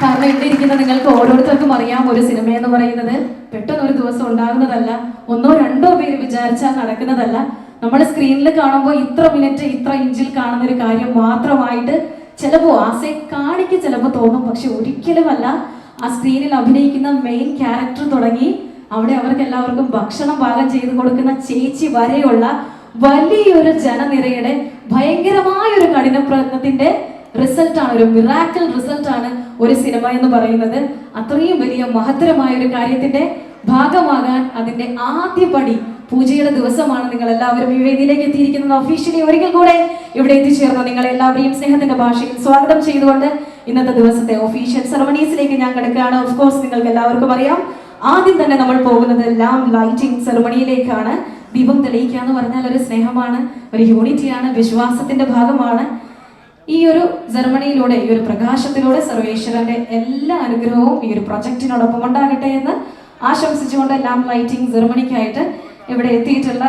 കാരണം ഇവിടെ ഇരിക്കുന്ന നിങ്ങൾക്ക് ഓരോരുത്തർക്കും അറിയാം, ഒരു സിനിമ എന്ന് പറയുന്നത് പെട്ടെന്ന് ഒരു ദിവസം ഉണ്ടാകുന്നതല്ല, ഒന്നോ രണ്ടോ പേര് വിചാരിച്ചാൽ നടക്കുന്നതല്ല. നമ്മുടെ സ്ക്രീനിൽ കാണുമ്പോൾ ഇത്ര മിനിറ്റ് ഇത്ര ഇഞ്ചിൽ കാണുന്ന ഒരു കാര്യം മാത്രമായിട്ട് ചിലപ്പോൾ ആസെ കാണിക്ക് ചിലപ്പോൾ തോന്നും. പക്ഷെ ഒരിക്കലുമല്ല. ആ സ്ക്രീനിൽ അഭിനയിക്കുന്ന മെയിൻ ക്യാരക്ടർ തുടങ്ങി അവിടെ അവർക്ക് എല്ലാവർക്കും ഭക്ഷണം പാകം ചെയ്ത് കൊടുക്കുന്ന ചേച്ചി വരെയുള്ള വലിയൊരു ജനനിരയുടെ ഭയങ്കരമായ ഒരു കഠിന പ്രയത്നത്തിന്റെ റിസൾട്ടാണ്, ഒരു മിറാക്കിൾ റിസൾട്ടാണ് ഒരു സിനിമ എന്ന് പറയുന്നത്. അത്രയും വലിയ മഹത്തരമായ ഒരു കാര്യത്തിന്റെ ഭാഗമാകാൻ അതിന്റെ ആദ്യ പടി പൂജയുടെ ദിവസമാണ് നിങ്ങൾ എല്ലാവരും ഈ വേദിയിലേക്ക് എത്തിയിരിക്കുന്നത്. ഒഫീഷ്യലി ഒരിക്കൽ കൂടെ ഇവിടെ എത്തിച്ചേർന്നു നിങ്ങൾ എല്ലാവരെയും സ്നേഹത്തിന്റെ ഭാഷയിൽ സ്വാഗതം ചെയ്തുകൊണ്ട് ഇന്നത്തെ ദിവസത്തെ ഒഫീഷ്യൽ സെറമണീസിലേക്ക് ഞാൻ കിടക്കുകയാണ്. ഓഫ് കോഴ്സ് നിങ്ങൾക്ക് എല്ലാവർക്കും അറിയാം, ആദ്യം തന്നെ നമ്മൾ പോകുന്നത് ലാംപ് ലൈറ്റിംഗ് സെറമണിയിലേക്കാണ്. ദീപം തെളിയിക്കുക എന്ന് പറഞ്ഞാൽ ഒരു സ്നേഹമാണ്, ഒരു യൂണിറ്റിയാണ്, വിശ്വാസത്തിന്റെ ഭാഗമാണ്. ഈ ഒരു സെറമണിയിലൂടെ, ഈ ഒരു പ്രകാശത്തിലൂടെ സർവേശ്വരന്റെ എല്ലാ അനുഗ്രഹവും ഈ ഒരു പ്രൊജക്ടിനോടൊപ്പം ഉണ്ടാകട്ടെ എന്ന് ആശംസിച്ചുകൊണ്ട് ലാംപ് ലൈറ്റിംഗ് സെറമണിക്കായിട്ട് ഇവിടെ എത്തിയിട്ടുള്ള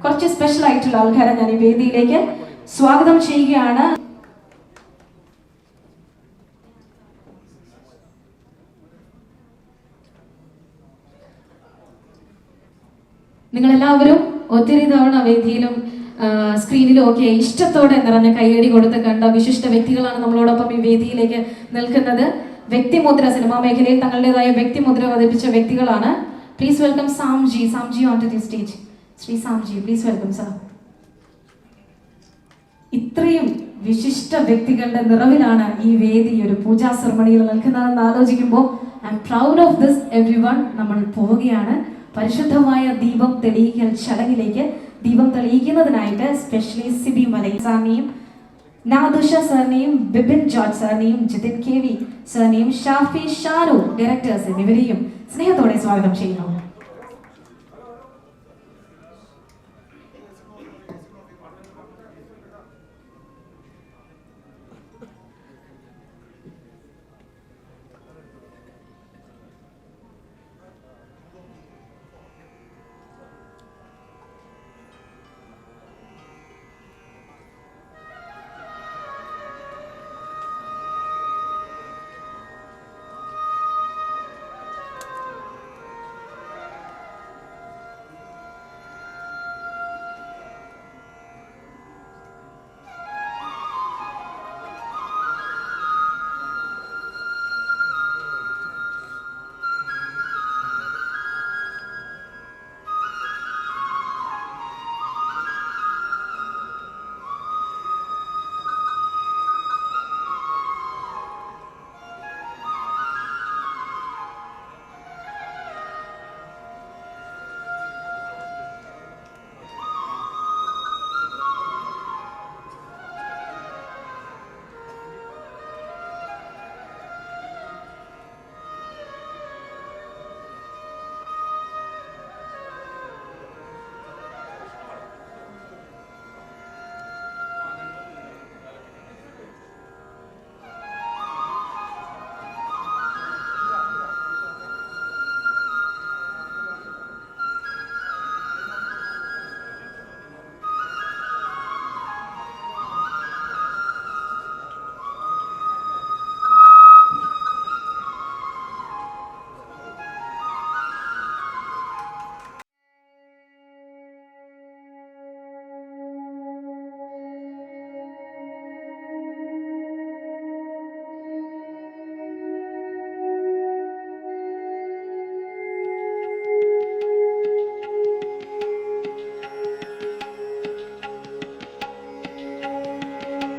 കുറച്ച് സ്പെഷ്യൽ ആയിട്ടുള്ള ആൾക്കാരെ ഞാൻ ഈ വേദിയിലേക്ക് സ്വാഗതം ചെയ്യുകയാണ്. നിങ്ങളെല്ലാവരും ഒത്തിരി തവണ വേദിയിലും സ്ക്രീനിലും ഒക്കെ ഇഷ്ടത്തോടെ നിറഞ്ഞ കൈയടി കൊടുത്ത് കണ്ട വിശിഷ്ട വ്യക്തികളാണ് നമ്മളോടൊപ്പം ഈ വേദിയിലേക്ക് നിൽക്കുന്നത്. വ്യക്തിമുദ്ര, സിനിമാ മേഖലയിൽ തങ്ങളുടേതായ വ്യക്തിമുദ്ര പതിപ്പിച്ച വ്യക്തികളാണ്. Please welcome Samji on to the stage. Shri Samji, please welcome sir. ഇത്രയും വിശിഷ്ട വ്യക്തികളുടെ നിറവിലാണ് ഈ വേദി ഒരു പൂജാ സെറമണിയിൽ നിൽക്കുന്നതെന്ന് ആലോചിക്കുമ്പോൾ I am proud of this everyone. നമ്മൾ പോവുകയാണ് പരിശുദ്ധമായ ദീപം തെളിയിക്കൽ ചടങ്ങിലേക്ക്. ദീപം തെളിയിക്കുന്നതിനായിട്ട് സ്പെഷ്യലി സിബി മലൈ സാറിനെയും, നാദുഷ സാറിനെയും, ബിപിൻ ജോർജ് സാറിനെയും, ജിതിൻ കെ വി സാറിനെയും, ഷാഫി ഷാനു ഡയറക്ടേഴ്സ് എന്നിവരെയും സ്നേഹത്തോടെ സ്വാഗതം ചെയ്യുന്നു.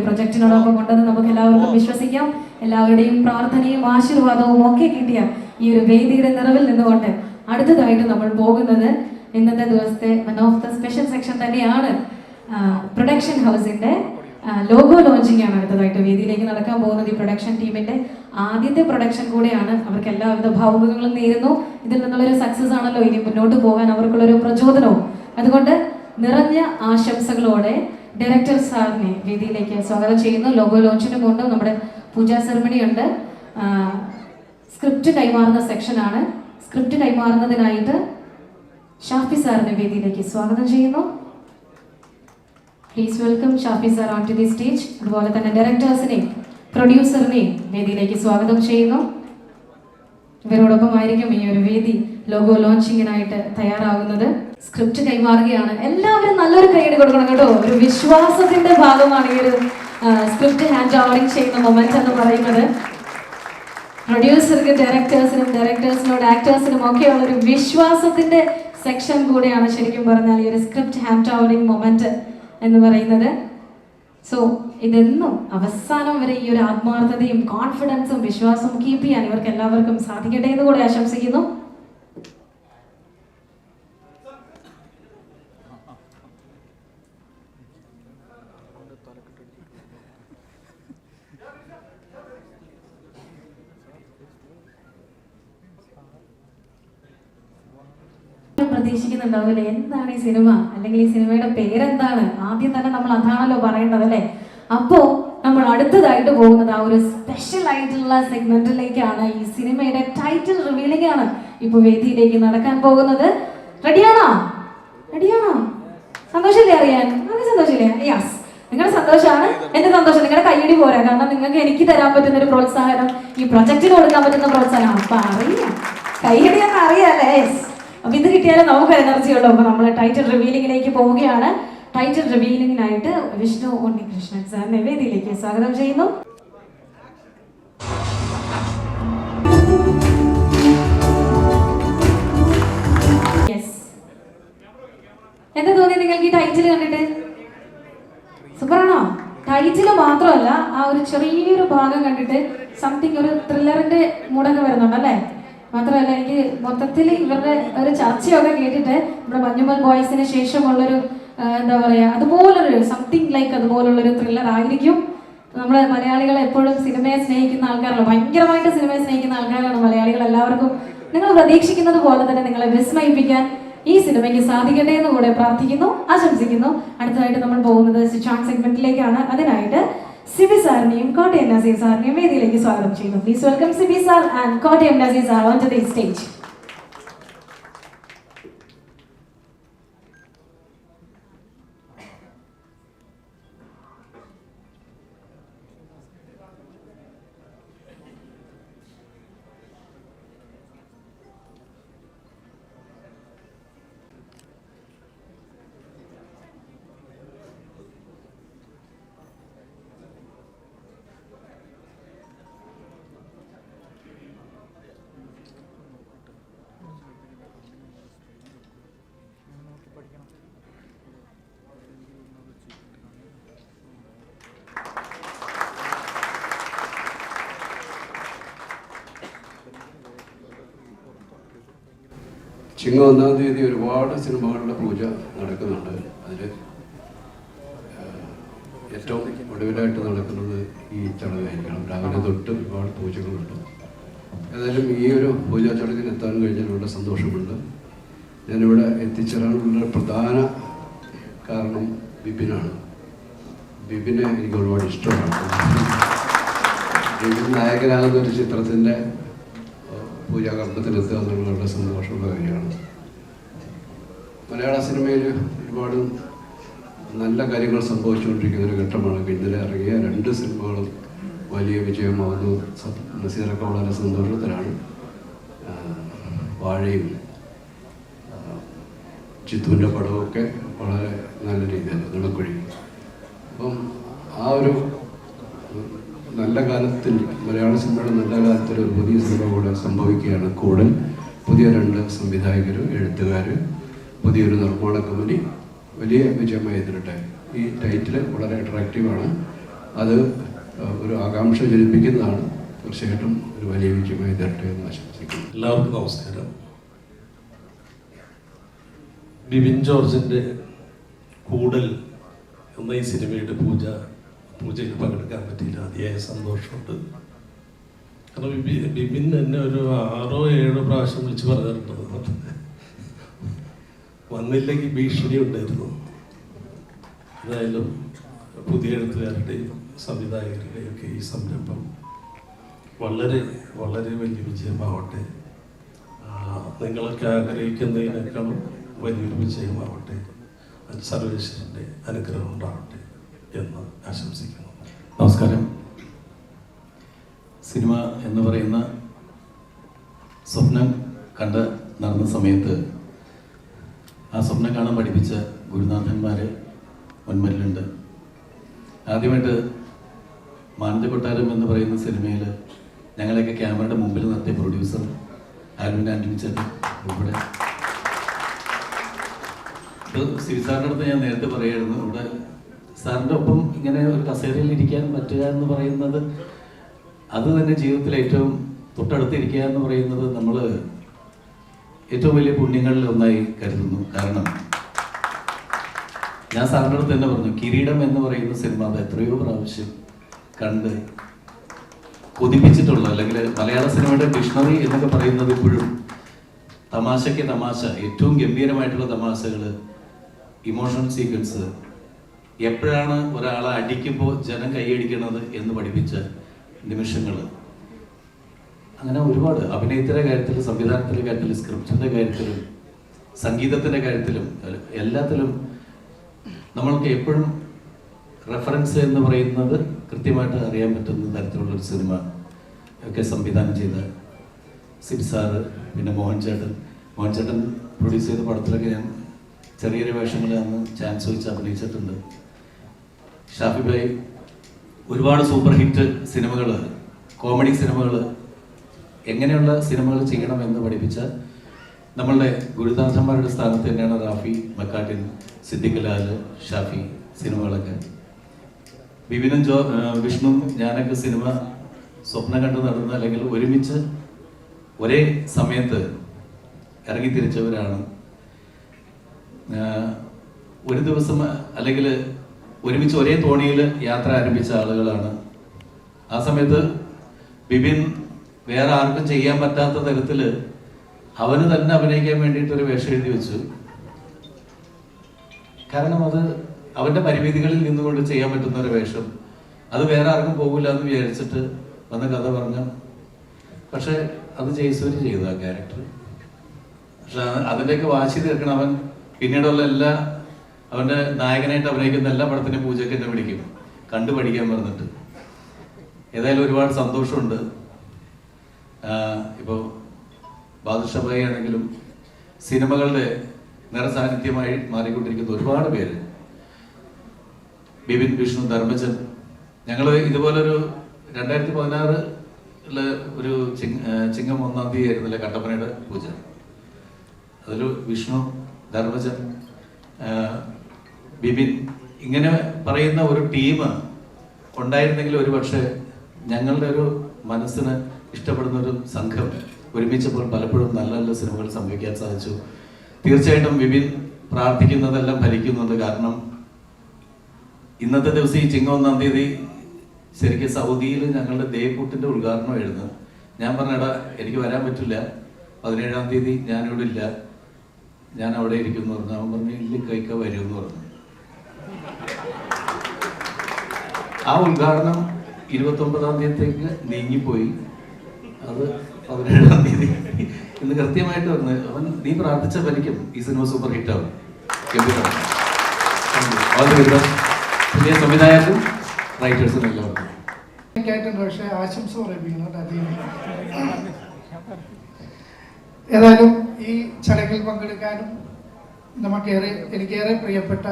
പ്രൊജക്ടിനോടൊപ്പം കൊണ്ടെന്ന് നമുക്ക് എല്ലാവർക്കും വിശ്വസിക്കാം. എല്ലാവരുടെയും പ്രാർത്ഥനയും ആശീർവാദവും ഒക്കെ കിട്ടിയ ഈ ഒരു വേദിയുടെ നിറവിൽ നിന്നുകൊണ്ട് അടുത്തതായിട്ട് നമ്മൾ പോകുന്നത് ഇന്നത്തെ ദിവസത്തെ one of the special section തന്നെയാണ്. പ്രൊഡക്ഷൻ ഹൗസിന്റെ ലോഗോ ലോഞ്ചിങ് ആണ് അടുത്തതായിട്ട് വേദിയിലേക്ക് നടക്കാൻ പോകുന്നത്. ഈ പ്രൊഡക്ഷൻ ടീമിന്റെ ആദ്യത്തെ പ്രൊഡക്ഷൻ കൂടെയാണ്. അവർക്ക് എല്ലാവിധ ഭാവുകങ്ങളും നേരുന്നു. ഇതിൽ നിന്നുള്ളൊരു സക്സസ് ആണല്ലോ ഇനി മുന്നോട്ട് പോകാൻ അവർക്കുള്ളൊരു പ്രചോദനവും. അതുകൊണ്ട് നിറഞ്ഞ ആശംസകളോടെ ഡയറക്ടർ സാറിനെ വേദിയിലേക്ക് സ്വാഗതം ചെയ്യുന്നു. ലോഗോ ലോഞ്ചിന് മുമ്പ് നമ്മുടെ പൂജാ സെറമണി ഉണ്ട്. സ്ക്രിപ്റ്റ് കൈമാറുന്ന സെക്ഷനാണ്. സ്ക്രിപ്റ്റ് കൈമാറുന്നതിനായിട്ട് ഷാഫി സാറിനെ വേദിയിലേക്ക് സ്വാഗതം ചെയ്യുന്നു. Please welcome Shafi sir on to the stage. അതുപോലെ തന്നെ ഡയറക്ടേഴ്സിനെ പ്രൊഡ്യൂസറിനെയും വേദിയിലേക്ക് സ്വാഗതം ചെയ്യുന്നു. ഇവരോടൊപ്പമായിരിക്കും ഈ ഒരു വേദി ലോഗോ ലോഞ്ചിങ്ങിനായിട്ട് തയ്യാറാകുന്നത്. സ്ക്രിപ്റ്റ് കൈമാറുകയാണ്. എല്ലാവരും നല്ലൊരു കൈയ്യടി കൊടുക്കണം കേട്ടോ. ഒരു വിശ്വാസത്തിന്റെ ഭാഗമാണ് ഈ ഒരു സ്ക്രിപ്റ്റ് ഹാൻഡ് ഓവറിംഗ് ചെയ്യുന്ന മൊമെന്റ് എന്ന് പറയുന്നത്. പ്രൊഡ്യൂസർക്ക് ഡയറക്ടേഴ്സിനോട് ആക്ടേഴ്സിനും ഒക്കെയുള്ള ഒരു വിശ്വാസത്തിന്റെ സെക്ഷൻ കൂടെയാണ് ശരിക്കും പറഞ്ഞാൽ ഈ ഒരു സ്ക്രിപ്റ്റ് ഹാൻഡ് ഓവറിംഗ് മൊമെന്റ് എന്ന് പറയുന്നത്. സോ ഇതെന്നും അവസാനം വരെ ഈ ഒരു ആത്മാർത്ഥതയും കോൺഫിഡൻസും വിശ്വാസവും കീപ്പ് ചെയ്യാൻ ഇവർക്ക് എല്ലാവർക്കും സാധിക്കട്ടെ എന്ന് കൂടെ ആശംസിക്കുന്നു. പ്രതീക്ഷിക്കുന്നുണ്ടാവില്ലേ എന്താണ് ഈ സിനിമ, അല്ലെങ്കിൽ ഈ സിനിമയുടെ പേരെന്താണ്? ആദ്യം തന്നെ നമ്മൾ അതാണല്ലോ പറയേണ്ടത് അല്ലേ? അപ്പോ നമ്മൾ അടുത്തതായിട്ട് പോകുന്നത് ആ ഒരു സ്പെഷ്യൽ ആയിട്ടുള്ള സെഗ്മെന്റിലേക്കാണ്. ഈ സിനിമയുടെ ടൈറ്റിൽ റിവീലിംഗ് ആണ് ഇപ്പൊ വേദിയിലേക്ക് നടക്കാൻ പോകുന്നത്. റെഡിയാണോ? സന്തോഷമില്ലേ അറിയാൻ? വളരെ സന്തോഷമില്ലേ? യെസ്, നിങ്ങളുടെ സന്തോഷമാണ് എന്റെ സന്തോഷം. നിങ്ങളുടെ കൈയടി പോരാ, കാരണം നിങ്ങൾക്ക് എനിക്ക് തരാൻ പറ്റുന്ന ഒരു പ്രോത്സാഹനം, ഈ പ്രൊജക്റ്റിന് കൊടുക്കാൻ പറ്റുന്ന പ്രോത്സാഹനം അപ്പൊ അറിയാം. കൈയടിയൊക്കെ അറിയാല്ലേ? യെസ്. അപ്പൊ ഇത് കിട്ടിയാലും നമുക്ക് എനർജി ഉള്ളൂ. അപ്പൊ നമ്മൾ ടൈറ്റിൽ റിവീലിംഗിലേക്ക് പോവുകയാണ്. ടൈറ്റിൽ റിവീലിംഗിനായിട്ട് വിഷ്ണു ഉണ്ണികൃഷ്ണൻ സാറിനെ വേദിയിലേക്ക് സ്വാഗതം ചെയ്യുന്നു. എന്താ തോന്നി നിങ്ങൾക്ക് ഈ ടൈറ്റിൽ കണ്ടിട്ട്? സൂപ്പറാണോ? ടൈറ്റിൽ മാത്രമല്ല, ആ ഒരു ചെറിയൊരു ഭാഗം കണ്ടിട്ട് സംതിങ് ഒരു ത്രില്ലറിന്റെ മൂടൊക്കെ വരുന്നുണ്ടല്ലേ? മാത്രമല്ല, എനിക്ക് മൊത്തത്തിൽ ഇവരുടെ ഒരു ചർച്ചയൊക്കെ കേട്ടിട്ട് നമ്മുടെ മഞ്ഞുമൽ ബോയ്സിന് ശേഷമുള്ളൊരു എന്താ പറയാ, അതുപോലൊരു സംതിങ് ലൈക്ക് അതുപോലുള്ളൊരു ത്രില്ലർ ആയിരിക്കും. നമ്മുടെ മലയാളികൾ എപ്പോഴും സിനിമയെ സ്നേഹിക്കുന്ന ആൾക്കാരല്ല, ഭയങ്കരമായിട്ട് സിനിമയെ സ്നേഹിക്കുന്ന ആൾക്കാരാണ് മലയാളികൾ എല്ലാവർക്കും. നിങ്ങൾ പ്രതീക്ഷിക്കുന്നത് പോലെ തന്നെ നിങ്ങളെ വിസ്മയിപ്പിക്കാൻ ഈ സിനിമയ്ക്ക് സാധിക്കട്ടെ എന്ന് കൂടെ പ്രാർത്ഥിക്കുന്നു, ആശംസിക്കുന്നു. അടുത്തതായിട്ട് നമ്മൾ പോകുന്നത് സ്വിച്ച് ഓൺ സെഗ്മെന്റിലേക്കാണ്. അതിനായിട്ട് സിബി സാറിനെയും കോട്ടയം നസീർ സാറിനെയും വേദിയിലേക്ക് സ്വാഗതം ചെയ്യുന്നു. Please welcome Sibi sir and Kottayam Nazeer sir on to the stage. Chingam 1-ാം തീയതി ഒരുപാട് സിനിമകളുടെ പൂജ നടക്കുന്നുണ്ട്. അതിൽ ഏറ്റവും ഒടുവിലായിട്ട് നടക്കുന്നത് ഈ ചടങ്ങായിരിക്കണം. രാവിലെ തൊട്ട് ഒരുപാട് പൂജകളുണ്ട്. ഏതായാലും ഈ ഒരു പൂജാ ചടങ്ങിന് എത്താൻ കഴിഞ്ഞാൽ വളരെ സന്തോഷമുണ്ട്. ഞാനിവിടെ എത്തിച്ചേരാനുള്ള പ്രധാന കാരണം ബിബിനാണ്. ബിബിനെ എനിക്ക് ഒരുപാട് ഇഷ്ടമാണ്. ബിബിൻ നായകനാകുന്ന ഒരു ചിത്രത്തിൻ്റെ പൂജാകർമ്മത്തിലെത്തുക എന്നുള്ള വളരെ സന്തോഷമുള്ള കാര്യമാണ്. മലയാള സിനിമയിൽ ഒരുപാട് നല്ല കാര്യങ്ങൾ സംഭവിച്ചുകൊണ്ടിരിക്കുന്ന ഒരു ഘട്ടമാണ്. ഇന്നലെ ഇറങ്ങിയ 2 സിനിമകളും വലിയ വിജയമാവുന്നു. നസീറൊക്കെ വളരെ സന്തോഷത്തിലാണ്. വാഴയും ചിത്തുവിൻ്റെ പടമൊക്കെ വളരെ നല്ല രീതിയിൽ നിളക്കുഴി. അപ്പം ആ ഒരു നല്ല കാലത്തിൽ, മലയാള സിനിമയുടെ നല്ല കാലത്തിൽ ഒരു പുതിയ സിനിമ കൂടെ സംഭവിക്കുകയാണ്. കൂടെ പുതിയ 2 സംവിധായകർ, എഴുത്തുകാർ, പുതിയൊരു നിർമ്മാണ കമ്പനി വലിയ വിജയമായി എതിരട്ടെ. ഈ ടൈറ്റിൽ വളരെ അട്രാക്റ്റീവാണ്. അത് ഒരു ആകാംക്ഷ ജനിപ്പിക്കുന്നതാണ്. തീർച്ചയായിട്ടും ഒരു വലിയ വിജയമായി എതിരട്ടെ എന്ന് ആശംസിക്കുന്നു. എല്ലാവർക്കും നമസ്കാരം. ബിബിൻ ജോർജിൻ്റെ കൂടൽ എന്ന ഈ സിനിമയുടെ പൂജയിൽ പങ്കെടുക്കാൻ പറ്റിയില്ല. അതിയായ സന്തോഷമുണ്ട്. കാരണം ബിബിൻ എന്നെ ഒരു 6-7 പ്രാവശ്യം വിളിച്ച് പറഞ്ഞിട്ടുണ്ട്. വന്നില്ലെങ്കിൽ ഭീഷണി ഉണ്ടായിരുന്നു. എന്തായാലും പുതിയ എഴുത്തുകാരുടെയും സംവിധായകരുടെയും ഒക്കെ ഈ സംരംഭം വളരെ വളരെ വലിയ വിജയമാവട്ടെ. നിങ്ങളൊക്കെ ആഗ്രഹിക്കുന്നതിനേക്കാളും വലിയൊരു വിജയമാവട്ടെ. സർവേശ്വരൻ്റെ അനുഗ്രഹം ഉണ്ടാവട്ടെ എന്ന് ആശംസിക്കുന്നു. നമസ്കാരം. സിനിമ എന്ന് പറയുന്ന സ്വപ്നം കണ്ട് നടന്ന സമയത്ത് ആ സ്വപ്നം കാണാൻ പഠിപ്പിച്ച ഗുരുനാഥന്മാർ മുൻപിലുണ്ട്. ആദ്യമായിട്ട് മാനന്ത കൊട്ടാരം എന്ന് പറയുന്ന സിനിമയിൽ ഞങ്ങളെയൊക്കെ ക്യാമറയുടെ മുമ്പിൽ നിർത്തിയ പ്രൊഡ്യൂസർ ആൽവിൻ ആൻ്റണി ചേട്ടൻ ഉൾപ്പെടെ. ഇപ്പോൾ സിവി സാറിൻ്റെ അടുത്ത് ഞാൻ നേരത്തെ പറയായിരുന്നു, ഇവിടെ സാറിൻ്റെ ഒപ്പം ഇങ്ങനെ ഒരു കസേരയിൽ ഇരിക്കാൻ പറ്റുക എന്ന് പറയുന്നത് അത് തന്നെ ജീവിതത്തിൽ ഏറ്റവും തൊട്ടടുത്തിരിക്കുക എന്ന് പറയുന്നത് നമ്മൾ ഏറ്റവും വലിയ പുണ്യങ്ങളിൽ ഒന്നായി കരുതുന്നു. കാരണം ഞാൻ സാറിൻ്റെ അടുത്ത് തന്നെ പറഞ്ഞു, കിരീടം എന്ന് പറയുന്ന സിനിമ അത് എത്രയോ പ്രാവശ്യം കണ്ട് കൊതിപ്പിച്ചിട്ടുള്ള, അല്ലെങ്കിൽ മലയാള സിനിമയുടെ ഡിക്ഷണറി എന്നൊക്കെ പറയുന്നത് ഇപ്പോഴും തമാശയ്ക്ക് തമാശ, ഏറ്റവും ഗംഭീരമായിട്ടുള്ള തമാശകൾ, ഇമോഷണൽ സീക്വൻസ്, എപ്പോഴാണ് ഒരാളെ അടിക്കുമ്പോൾ ജനം കൈയടിക്കണത് എന്ന് പഠിപ്പിച്ച നിമിഷങ്ങൾ, അങ്ങനെ ഒരുപാട് അഭിനയത്തിൻ്റെ കാര്യത്തിൽ, സംവിധാനത്തിൻ്റെ കാര്യത്തിൽ, സ്ക്രിപ്റ്റിൻ്റെ കാര്യത്തിലും, സംഗീതത്തിൻ്റെ കാര്യത്തിലും എല്ലാത്തിലും നമ്മൾക്ക് എപ്പോഴും റെഫറൻസ് എന്ന് പറയുന്നത് കൃത്യമായിട്ട് അറിയാൻ പറ്റുന്ന തരത്തിലുള്ളൊരു സിനിമ ഒക്കെ സംവിധാനം ചെയ്ത സിബി സാറ്, പിന്നെ മോഹൻ ചേട്ടൻ പ്രൊഡ്യൂസ് ചെയ്ത പടത്തിലൊക്കെ ഞാൻ ചെറിയൊരു വേഷങ്ങൾ അന്ന് ചാൻസ് വെച്ച് അഭിനയിച്ചിട്ടുണ്ട്. ഷാഫി ഭായ് ഒരുപാട് സൂപ്പർ ഹിറ്റ് സിനിമകൾ, കോമഡി സിനിമകൾ, എങ്ങനെയുള്ള സിനിമകൾ ചെയ്യണമെന്ന് പഠിപ്പിച്ച നമ്മളുടെ ഗുരുനാഥന്മാരുടെ സ്ഥാനത്ത് തന്നെയാണ് റാഫി മക്കാട്ടിൻ, സിദ്ദിഖ് ലാൽ, ഷാഫി സിനിമകളൊക്കെ. വിപിനും വിഷ്ണു ഞാനൊക്കെ സിനിമ സ്വപ്നം കണ്ടു നടന്ന, അല്ലെങ്കിൽ ഒരുമിച്ച് ഒരേ സമയത്ത് ഇറങ്ങി തിരിച്ചവരാണ്. ഒരു ദിവസം അല്ലെങ്കിൽ ഒരുമിച്ച് ഒരേ തോണിയിൽ യാത്ര ആരംഭിച്ച ആളുകളാണ്. ആ സമയത്ത് ബിബിൻ വേറെ ആർക്കും ചെയ്യാൻ പറ്റാത്ത തരത്തിൽ അവന് തന്നെ അഭിനയിക്കാൻ വേണ്ടിയിട്ടൊരു വേഷം എഴുതി വെച്ചു. കാരണം അത് അവൻ്റെ പരിമിതികളിൽ നിന്നുകൊണ്ട് ചെയ്യാൻ പറ്റുന്ന ഒരു വേഷം, അത് വേറെ ആർക്കും പോകില്ല എന്ന് വിചാരിച്ചിട്ട് വന്ന കഥ പറഞ്ഞു. പക്ഷെ അത് ജയസൂരി ചെയ്തു ആ ക്യാരക്ടർ. പക്ഷെ അതിൻ്റെയൊക്കെ വാശി തീർക്കണം അവൻ. പിന്നീടുള്ള അവൻ്റെ നായകനായിട്ട് അഭിനയിക്കുന്ന എല്ലാ പടത്തിനും പൂജയ്ക്ക് എന്നെ വിളിക്കും, കണ്ടു പഠിക്കാൻ പറഞ്ഞിട്ട്. ഏതായാലും ഒരുപാട് സന്തോഷമുണ്ട്. ഇപ്പോൾ ബാദുഷാഭായി ആണെങ്കിലും സിനിമകളുടെ നിറസാന്നിധ്യമായി മാറിക്കൊണ്ടിരിക്കുന്ന ഒരുപാട് പേര്, ബിപിൻ, വിഷ്ണു, ധർമ്മജൻ. ഞങ്ങൾ ഇതുപോലൊരു 2016 ഒരു ചിങ്ങം 1-ാം തീയതി ആയിരുന്നില്ല കട്ടപ്പനയുടെ പൂജ. അതിൽ വിഷ്ണു, ധർമ്മജൻ, ബിപിൻ ഇങ്ങനെ പറയുന്ന ഒരു ടീം ഉണ്ടായിരുന്നെങ്കിൽ ഒരു പക്ഷേ ഞങ്ങളുടെ ഒരു മനസ്സിന് ഇഷ്ടപ്പെടുന്ന ഒരു സംഘം ഒരുമിച്ചപ്പോൾ പലപ്പോഴും നല്ല നല്ല സിനിമകൾ സംഭവിക്കാൻ സാധിച്ചു. തീർച്ചയായിട്ടും ബിപിൻ പ്രാർത്ഥിക്കുന്നതെല്ലാം ഫലിക്കുന്നുണ്ട്. കാരണം ഇന്നത്തെ ദിവസം ഈ ചിങ്ങം 1-ാം തീയതി ശരിക്കും സൗദിയിൽ ഞങ്ങളുടെ ദേവക്കൂട്ടിൻ്റെ ഉദ്ഘാടനമായിരുന്നു. ഞാൻ പറഞ്ഞടാ എനിക്ക് വരാൻ പറ്റില്ല, 17-ാം തീയതി ഞാനിവിടെ ഇല്ല, ഞാൻ അവിടെ ഇരിക്കുന്നു പറഞ്ഞു. അവൻ പറഞ്ഞു ഇല്ല കൈക്ക വരുമെന്ന് പറഞ്ഞു. ആ ഉദ്ഘാടനം 29-ാം തീയതിക്ക് നീങ്ങിപ്പോയി. അത് 17-ാം തീയതി ഇന്ന് കൃത്യമായിട്ട് പറഞ്ഞു. അവൻ നീ പ്രാർത്ഥിച്ച ഫലിക്കും, ഈ സിനിമ സൂപ്പർ ഹിറ്റ് ആവും. പുതിയ സംവിധായകർക്കും റൈറ്റേഴ്സിനും എല്ലാവർക്കും പക്ഷേ ആശംസ പറയിപ്പിക്കുന്നുണ്ട്. ഏതായാലും ഈ ചടങ്ങിൽ പങ്കെടുക്കാനും എനിക്കേറെ പ്രിയപ്പെട്ട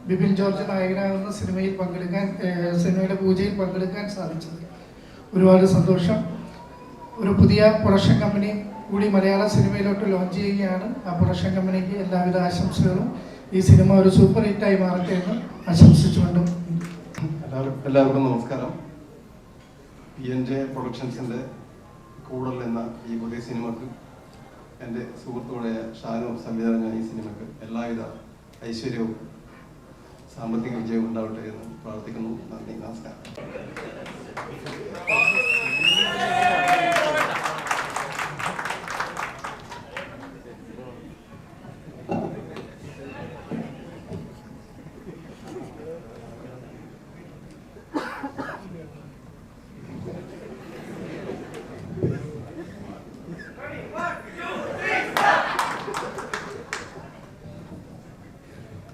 ബിപിൻ ജോർജ് നായകനാകുന്ന സിനിമയുടെ പൂജയിൽ പങ്കെടുക്കാൻ സാധിച്ചത് ഒരുപാട് സന്തോഷം. ഒരു പുതിയ പ്രൊഡക്ഷൻ കമ്പനി കൂടി മലയാള സിനിമയിലോട്ട് ലോഞ്ച് ചെയ്യുകയാണ്. ആ പ്രൊഡക്ഷൻ കമ്പനിക്ക് എല്ലാവിധ ആശംസകളും. ഈ സിനിമ ഒരു സൂപ്പർ ഹിറ്റായി മാറട്ടെ എന്ന് ആശംസിച്ചുകൊണ്ടും. എല്ലാവർക്കും നമസ്കാരം. PNJ പ്രൊഡക്ഷൻസിൻ്റെ കൂടൽ എന്ന ഈ പുതിയ സിനിമക്ക് എൻ്റെ സുഹൃത്തുക്കളായ ഷാനു സംവിധാനം ഈ സിനിമക്ക് എല്ലാവിധ ഐശ്വര്യവും സാമ്പത്തിക വിജയവും ഉണ്ടാവട്ടെ എന്ന് പ്രാർത്ഥിക്കുന്നു. നന്ദി, നമസ്കാരം.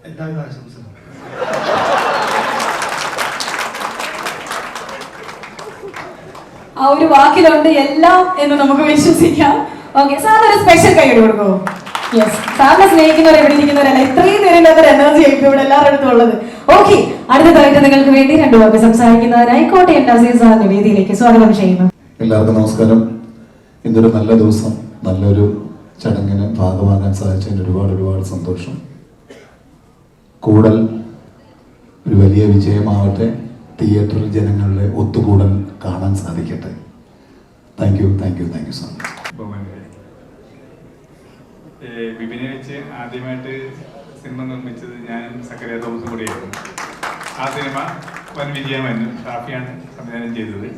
എല്ലാവിധ ആശംസകളും. ആ ഒരു ഒരു വാക്കിലുണ്ട് എല്ലാം എന്ന് നമുക്ക് വിശ്വസിക്കാം. ഓക്കെ, സാറിന് ഒരു സ്പെഷ്യൽ കൈയ്യടി കൊടുക്കുമോ? യെസ്, സാറിനെ സ്നേഹിക്കുന്നവർ എവിടെ ഇരിക്കുന്നവരല്ല, ഇത്രയും നേരില്ലാത്ത എനർജി ആയിരിക്കും ഇവിടെ എല്ലാവരുടെ അടുത്തും ഉള്ളത്. ഓക്കെ, അടുത്തതായിട്ട് നിങ്ങൾക്ക് വേണ്ടി രണ്ടു വാക്ക് സംസാരിക്കുന്നവരായി കോട്ടയം നസീർ സാറിന്റെ വേദിയിലേക്ക് സ്വാഗതം ചെയ്യുന്നു. എല്ലാവർക്കും നമസ്കാരം. ഇന്നൊരു നല്ല ദിവസം, നല്ലൊരു ചടങ്ങിന് ഭാഗമാകാൻ സാധിച്ചതിന് ഒരുപാട് സന്തോഷം. കൂടൽ ഒരു വലിയ വിജയമാവട്ടെ, തിയേറ്ററിൽ ജനങ്ങളുടെ ഒത്തുകൂടൽ കാണാൻ സാധിക്കട്ടെ. Thank you so much. ബിബിനെ വെച്ച് ആദ്യമായിട്ട് സിനിമ നിർമ്മിച്ചത് ഞാനും സക്കറിയ തോമസും കൂടിയായിരുന്നു. ആ സിനിമ വൻ വിജയമായിരുന്നു. ഷാഫിയാണ് സംവിധാനം ചെയ്തത്.